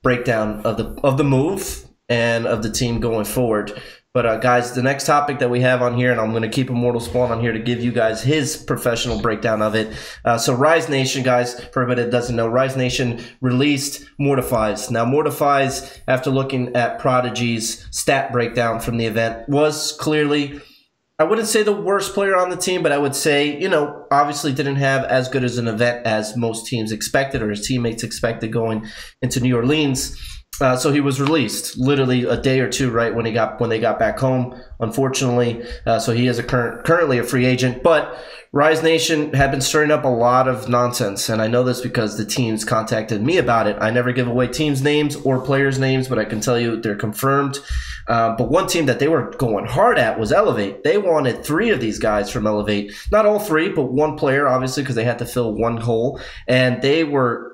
breakdown of the move and of the team going forward. But guys, the next topic that we have on here, and I'm going to keep Immortal Spawn on here to give you guys his professional breakdown of it. So RiseNation, guys, for everybody that doesn't know, RiseNation released Mortifies. Now, Mortifies, after looking at Prodigy's stat breakdown from the event, was clearly, I wouldn't say the worst player on the team, but I would say, obviously didn't have as good as an event as most teams expected or his teammates expected going into New Orleans. So he was released literally a day or two right when they got back home, unfortunately. So he is currently a free agent. But RiseNation had been stirring up a lot of nonsense, and I know this because the teams contacted me about it. I never give away teams' names or players' names, but I can tell you they're confirmed. But one team that they were going hard at was Elevate. They wanted 3 of these guys from Elevate. Not all 3, but one player, obviously, because they had to fill one hole. And they were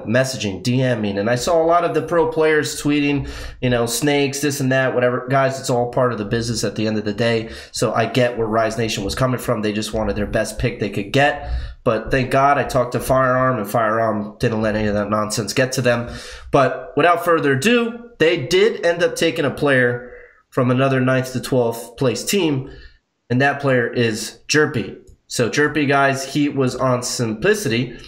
messaging, DMing, and I saw a lot of the pro players tweeting, snakes, this and that, whatever. Guys, it's all part of the business at the end of the day. So I get where RiseNation was coming from. They just wanted their best pick they could get. But thank God I talked to Firearm, and Firearm didn't let any of that nonsense get to them. But without further ado, they did end up taking a player from another 9th to 12th place team, and that player is Jerpy. So Jerpy, guys, he was on Simplicity,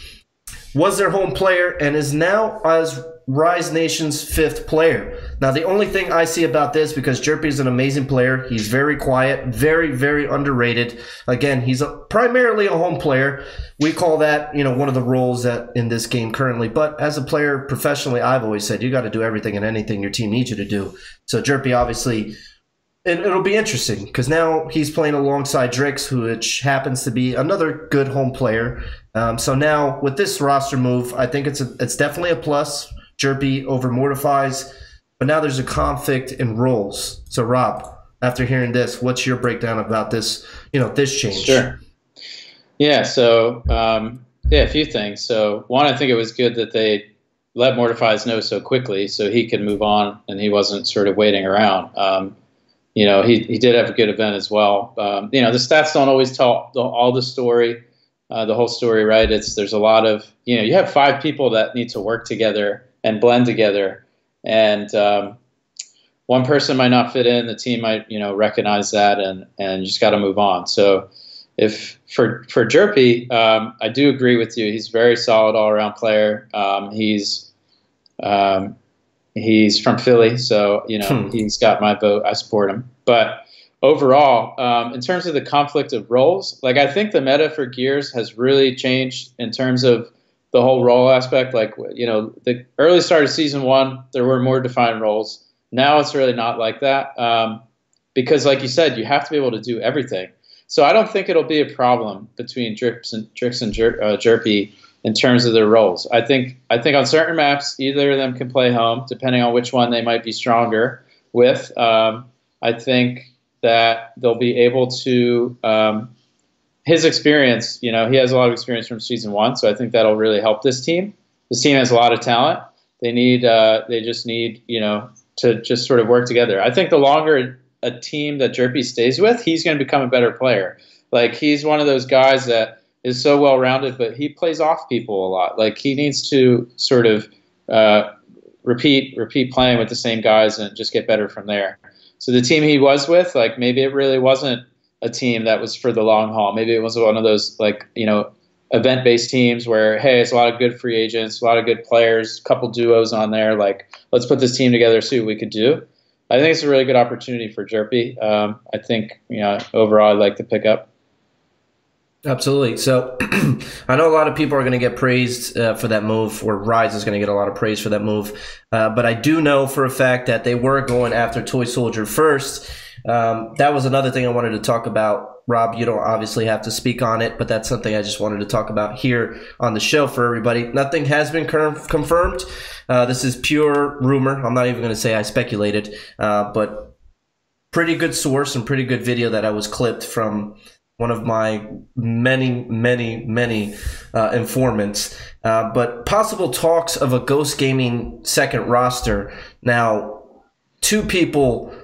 was their home player, and is now as RiseNation's 5th player. Now, the only thing I see about this, because Jerpy is an amazing player, he's very quiet, very, very underrated. Again, he's primarily a home player. We call that, one of the roles that in this game currently. But as a player professionally, I've always said you got to do everything and anything your team needs you to do. So Jerpy, obviously, it'll be interesting because now he's playing alongside Drix, which happens to be another good home player. So now with this roster move, I think it's definitely a plus. Jerpy over Mortifies, but now there's a conflict in roles. So Rob, after hearing this, what's your breakdown about this? This change. Sure. Yeah. So a few things. So one, I think it was good that they let Mortifies know so quickly so he could move on and he wasn't sort of waiting around. He did have a good event as well. The stats don't always tell all the story, the whole story, right? There's a lot of, you have 5 people that need to work together and blend together. And one person might not fit in, the team might, recognize that and you just got to move on. So if for Jerpy, I do agree with you. He's a very solid all around player. He's from Philly, so he's got my vote. I support him. But overall, in terms of the conflict of roles, like I think the meta for Gears has really changed in terms of the whole role aspect. Like the early start of season 1, there were more defined roles. Now it's really not like that because, like you said, you have to be able to do everything. So I don't think it'll be a problem between Drix and Jerpy in terms of their roles. I think on certain maps, either of them can play home, depending on which one they might be stronger with. I I think that they'll be able to his experience. He has a lot of experience from season 1, so I think that'll really help this team. This team has a lot of talent. They just need to just sort of work together. I think the longer a team that Jerpy stays with, he's going to become a better player. Like, he's one of those guys that is so well-rounded, but he plays off people a lot. Like, he needs to sort of repeat playing with the same guys and just get better from there. So the team he was with, like, maybe it really wasn't a team that was for the long haul. Maybe it was one of those, like, event-based teams where, hey, it's a lot of good free agents, a lot of good players, a couple duos on there. Like, let's put this team together, see what we could do. I think it's a really good opportunity for Jerpy. I think, overall, I'd like to pick up. Absolutely. So I know a lot of people are going to get praised for that move, or Rise is going to get a lot of praise for that move. But I do know for a fact that they were going after Toy Soldier first. That was another thing I wanted to talk about. Rob, you don't obviously have to speak on it, but that's something I just wanted to talk about here on the show for everybody. Nothing has been confirmed. This is pure rumor. I'm not even going to say I speculated, but pretty good source and pretty good video that I was clipped from one of my many informants. But possible talks of a Ghost Gaming second roster. Now, 2 people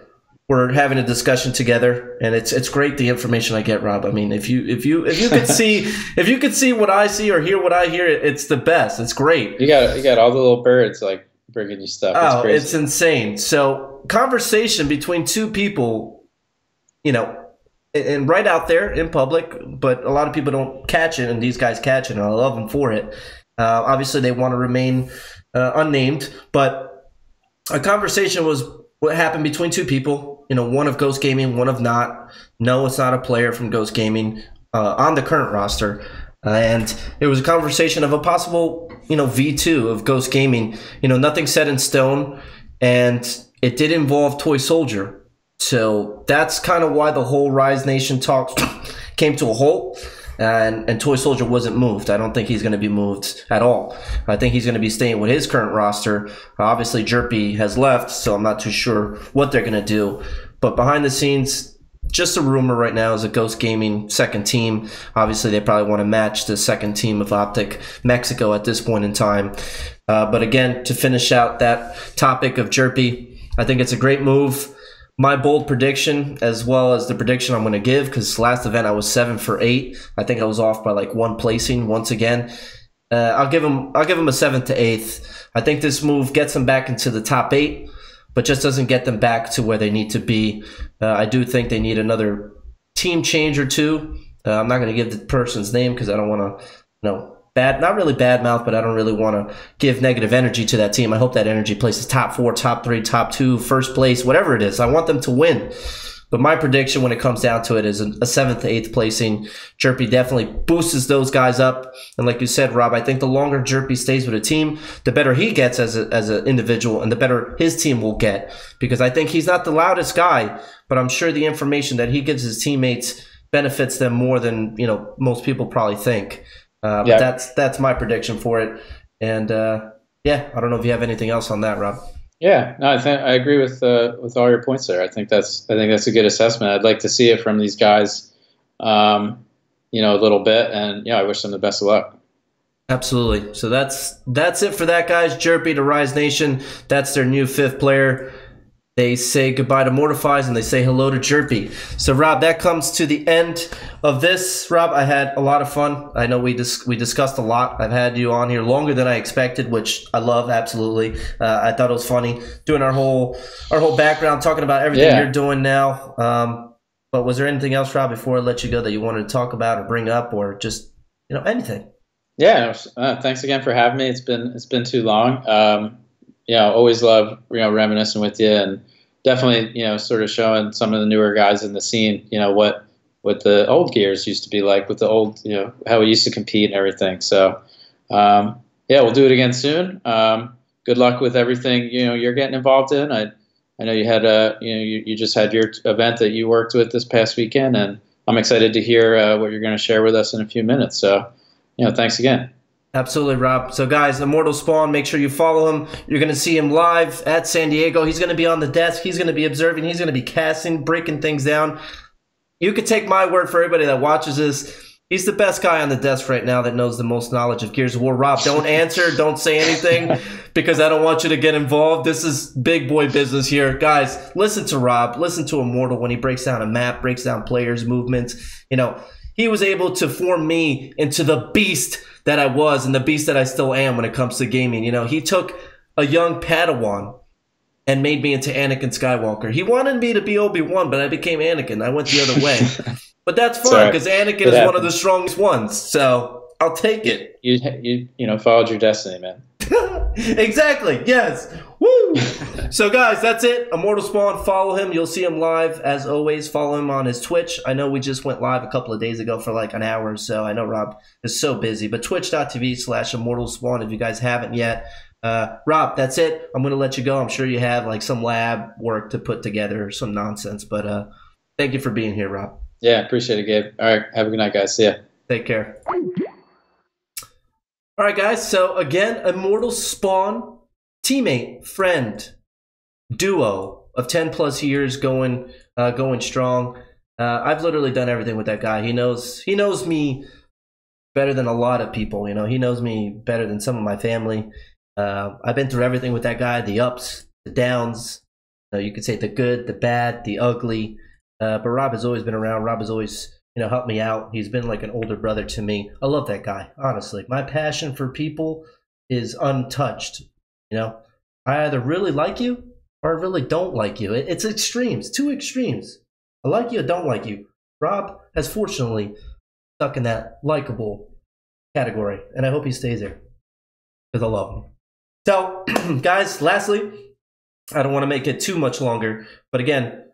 were having a discussion together, and it's great the information I get, Rob. I mean, if you could see what I see or hear what I hear, it's the best. It's great. You got all the little birds like bringing you stuff. Oh, it's insane. So conversation between 2 people, and right out there in public, but a lot of people don't catch it, and these guys catch it, and I love them for it. Obviously, they want to remain unnamed, but a conversation was what happened between 2 people. One of Ghost Gaming, one of not. No, it's not a player from Ghost Gaming on the current roster. And it was a conversation of a possible, V2 of Ghost Gaming. Nothing set in stone, and it did involve Toy Soldier. So that's kind of why the whole Rise Nation talks came to a halt. And Toy Soldier wasn't moved. I don't think he's going to be moved at all. I think he's going to be staying with his current roster. Obviously, Jerpy has left, so I'm not too sure what they're going to do. But behind the scenes, just a rumor right now is a Ghost Gaming second team. Obviously, they probably want to match the second team of Optic Mexico at this point in time. But again, to finish out that topic of Jerpy, I think it's a great move. My bold prediction, as well as the prediction I'm going to give, because last event I was 7 for 8. I think I was off by like 1 placing once again. I'll give him a 7th to 8th. I think this move gets them back into the top 8, but just doesn't get them back to where they need to be. I do think they need another team change or 2. I'm not going to give the person's name because I don't want to, not really bad mouth, but I don't really want to give negative energy to that team. I hope that energy places top 4, top 3, top 2, first place, whatever it is. I want them to win. But my prediction when it comes down to it is a 7th to 8th placing. Jerpy definitely boosts those guys up. And like you said, Rob, I think the longer Jerpy stays with a team, the better he gets as an individual, and the better his team will get. Because I think he's not the loudest guy, but I'm sure the information that he gives his teammates benefits them more than most people probably think. But that's my prediction for it. And I don't know if you have anything else on that, Rob. Yeah, no, I agree with all your points there. I think that's a good assessment. I'd like to see it from these guys, a little bit, and I wish them the best of luck. Absolutely. So that's it for that, guys. Jerpy to Rise Nation. That's their new 5th player. They say goodbye to Mortifies, and they say hello to Jerpy. So, Rob, that comes to the end of this. Rob, I had a lot of fun. I know we discussed a lot. I've had you on here longer than I expected, which I love, absolutely. I thought it was funny doing our whole background, talking about everything you're doing now. But was there anything else, Rob, before I let you go that you wanted to talk about or bring up, or just anything? Yeah, thanks again for having me. It's been too long. Always love reminiscing with you, and definitely sort of showing some of the newer guys in the scene what the old gears used to be like, with the old how we used to compete and everything. So we'll do it again soon. Good luck with everything you're getting involved in. I know you had you just had your event that you worked with this past weekend, and I'm excited to hear what you're going to share with us in a few minutes. So thanks again. Absolutely, Rob. So, guys, Immortal Spawn, make sure you follow him. You're going to see him live at San Diego. He's going to be on the desk. He's going to be observing. He's going to be casting, breaking things down. You could take my word for everybody that watches this. He's the best guy on the desk right now that knows the most knowledge of Gears of War. Rob, don't answer. Don't say anything because I don't want you to get involved. This is big boy business here. Guys, listen to Rob. Listen to Immortal when he breaks down a map, breaks down players' movements. You know, he was able to form me into the beast that I was and the beast that I still am when it comes to gaming. You know, he took a young Padawan and made me into Anakin Skywalker. He wanted me to be Obi-Wan, but I became Anakin. I went the other way. But that's fine because Anakin is one of the strongest ones. So I'll take it. You know, followed your destiny, man. Exactly. Yes. Woo. So, guys, that's it. Immortal Spawn. Follow him. You'll see him live as always. Follow him on his Twitch. I know we just went live a couple of days ago for like an hour or so. I know Rob is so busy, but twitch.tv/Immortal Spawn if you guys haven't yet. Rob, that's it. I'm going to let you go. I'm sure you have like some lab work to put together or some nonsense, but thank you for being here, Rob. Yeah, appreciate it, Gabe. All right, have a good night, guys. See ya. Take care. All right, guys. So again, Immortal Spawn, teammate, friend, duo of 10 plus years, going strong. I've literally done everything with that guy. He knows me better than a lot of people. You know, he knows me better than some of my family. I've been through everything with that guy: the ups, the downs. You could say the good, the bad, the ugly. But Rob has always been around. Rob has always, you know, helped me out. He's been like an older brother to me. I love that guy, honestly. My passion for people is untouched. You know, I either really like you or I really don't like you. It's extremes, two extremes. I like you or don't like you. Rob has fortunately stuck in that likable category, and I hope he stays there because I love him. So, guys, lastly, I don't want to make it too much longer, but again,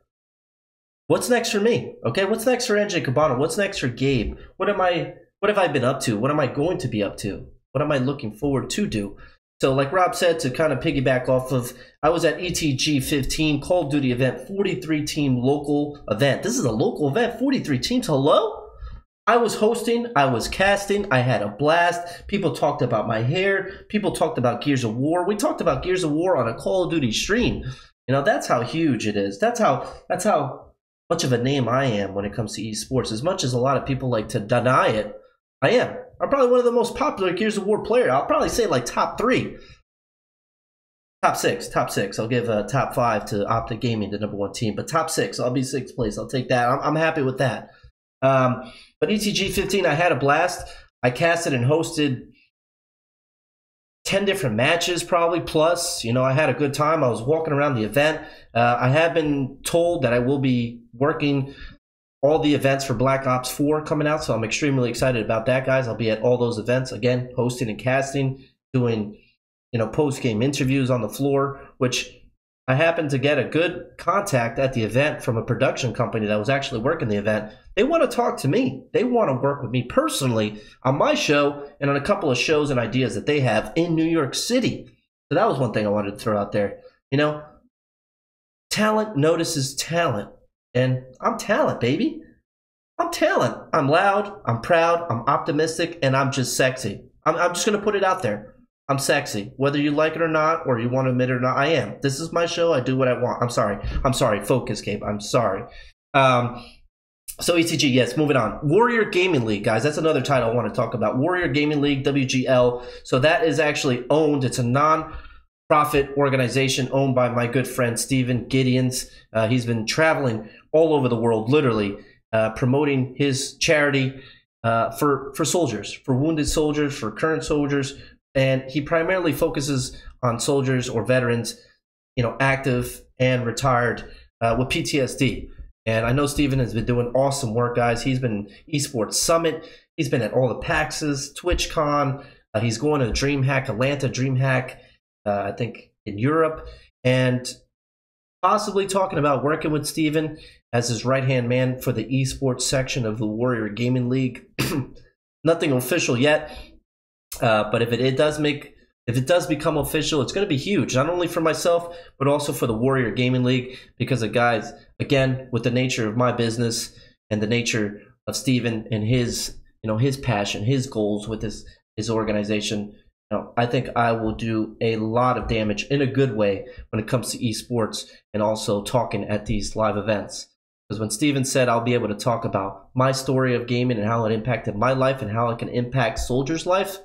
what's next for me? Okay, what's next for NJCUBANO? What's next for Gabe? What have I been up to? What am I going to be up to? What am I looking forward to do? So like Rob said, to kind of piggyback off of, I was at ETG 15, Call of Duty event, 43 team local event. This is a local event, 43 teams, hello? I was hosting, I was casting, I had a blast. People talked about my hair. People talked about Gears of War. We talked about Gears of War on a Call of Duty stream. You know, that's how huge it is. That's how much of a name I am when it comes to esports. As much as a lot of people like to deny it, I am. I'm probably one of the most popular Gears of War player. I'll probably say like top 3. Top six. I'll give top 5 to Optic Gaming, the #1 team. But top 6, I'll be 6th place. I'll take that. I'm happy with that. But ETG 15, I had a blast. I casted and hosted 10 different matches probably plus. You know, I had a good time. I was walking around the event. I have been told that I will be working all the events for Black Ops 4 coming out, so I'm extremely excited about that, guys. I'll be at all those events, again, hosting and casting, doing, you know, post-game interviews on the floor, which I happened to get a good contact at the event from a production company that was actually working the event. They want to talk to me. They want to work with me personally on my show and on a couple of shows and ideas that they have in New York City. So that was one thing I wanted to throw out there. You know, talent notices talent. And I'm talent, baby. I'm talent. I'm loud, I'm proud, I'm optimistic, and I'm just sexy. I'm just going to put it out there. I'm sexy. Whether you like it or not, or you want to admit it or not, I am. This is my show. I do what I want. I'm sorry. Focus, Gabe. I'm sorry. So ETG, yes, moving on. Warrior Gaming League, guys. That's another title I want to talk about. Warrior Gaming League, WGL. So that is actually owned. It's a non-profit organization owned by my good friend Steven Gideons. He's been traveling all over the world, literally, promoting his charity for soldiers, for wounded soldiers, for current soldiers. And he primarily focuses on soldiers or veterans, you know, active and retired with PTSD. And I know Steven has been doing awesome work, guys. He's been Esports Summit. He's been at all the PAXs, TwitchCon. He's going to DreamHack, Atlanta DreamHack, I think in Europe. And possibly talking about working with Steven as his right-hand man for the esports section of the Warrior Gaming League. Nothing official yet. But if it does become official, it's going to be huge, not only for myself, but also for the Warrior Gaming League, because of guys, again, with the nature of my business and the nature of Steven and his, you know, his passion, his goals with his his organization, I think I will do a lot of damage in a good way when it comes to esports and also talking at these live events. Because when Steven said I'll be able to talk about my story of gaming and how it impacted my life and how it can impact soldiers' life,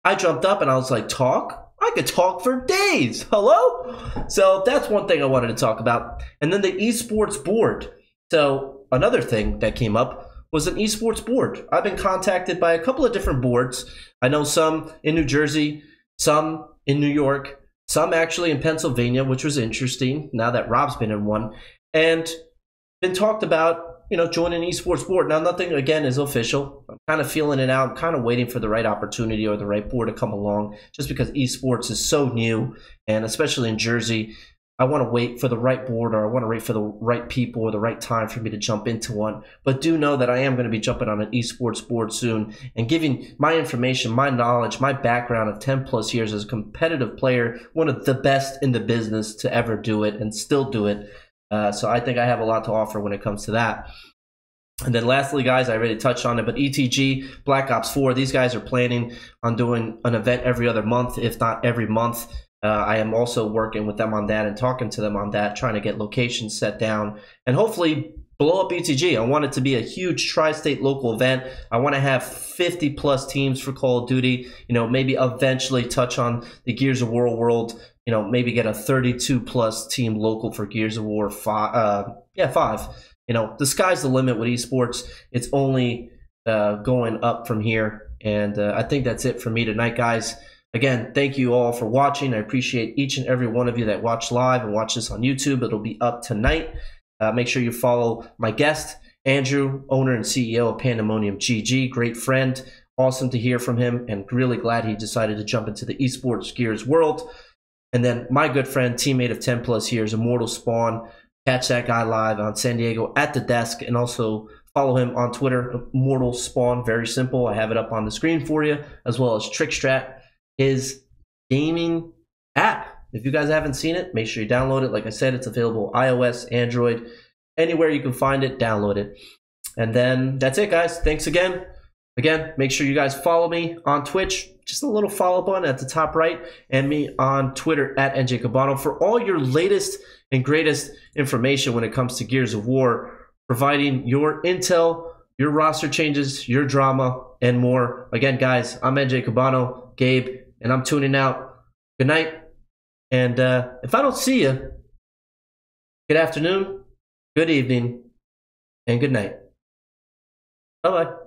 I jumped up and I was like, talk? I could talk for days. Hello? So that's one thing I wanted to talk about. And then the esports board. So another thing that came up was an esports board. I've been contacted by a couple of different boards. I know some in New Jersey, some in New York, some actually in Pennsylvania, which was interesting now that Rob's been in one. And been talked about, joining an esports board. Now, nothing, again, is official. I'm kind of feeling it out. I'm kind of waiting for the right opportunity or the right board to come along, just because esports is so new, and especially in Jersey, I want to wait for the right board, or I want to wait for the right people or the right time for me to jump into one. But do know that I am going to be jumping on an esports board soon and giving my information, my knowledge, my background of 10 plus years as a competitive player, one of the best in the business to ever do it and still do it. So I think I have a lot to offer when it comes to that. And then lastly, guys, I already touched on it, but ETG, Black Ops 4, these guys are planning on doing an event every other month, if not every month. I am also working with them on that and talking to them on that, trying to get locations set down and hopefully blow up ETG. I want it to be a huge tri-state local event. I want to have 50 plus teams for Call of Duty, maybe eventually touch on the Gears of War world, maybe get a 32 plus team local for Gears of War 5. The sky's the limit with esports. It's only going up from here. And I think that's it for me tonight, guys. Again, thank you all for watching. I appreciate each and every one of you that watch live and watch this on YouTube. It'll be up tonight. Make sure you follow my guest, Andrew, owner and CEO of Pandemonium GG. Great friend. Awesome to hear from him, and really glad he decided to jump into the esports Gears world. And then my good friend, teammate of 10 plus years, Immortal Spawn. Catch that guy live on San Diego at the desk, and also follow him on Twitter, Immortal Spawn. Very simple. I have it up on the screen for you, as well as Trickstrat, his gaming app. If you guys haven't seen it, make sure you download it. Like I said, it's available iOS, Android, anywhere you can find it, download it. And then that's it, guys. Thanks again. Again, make sure you guys follow me on Twitch. Just a little follow button at the top right, and me on Twitter at NJCUBANO for all your latest and greatest information when it comes to Gears of War, providing your intel, your roster changes, your drama, and more. Again, guys, I'm NJCUBANO, Gabe, and I'm tuning out. Good night. And if I don't see you, good afternoon, good evening, and good night. Bye-bye.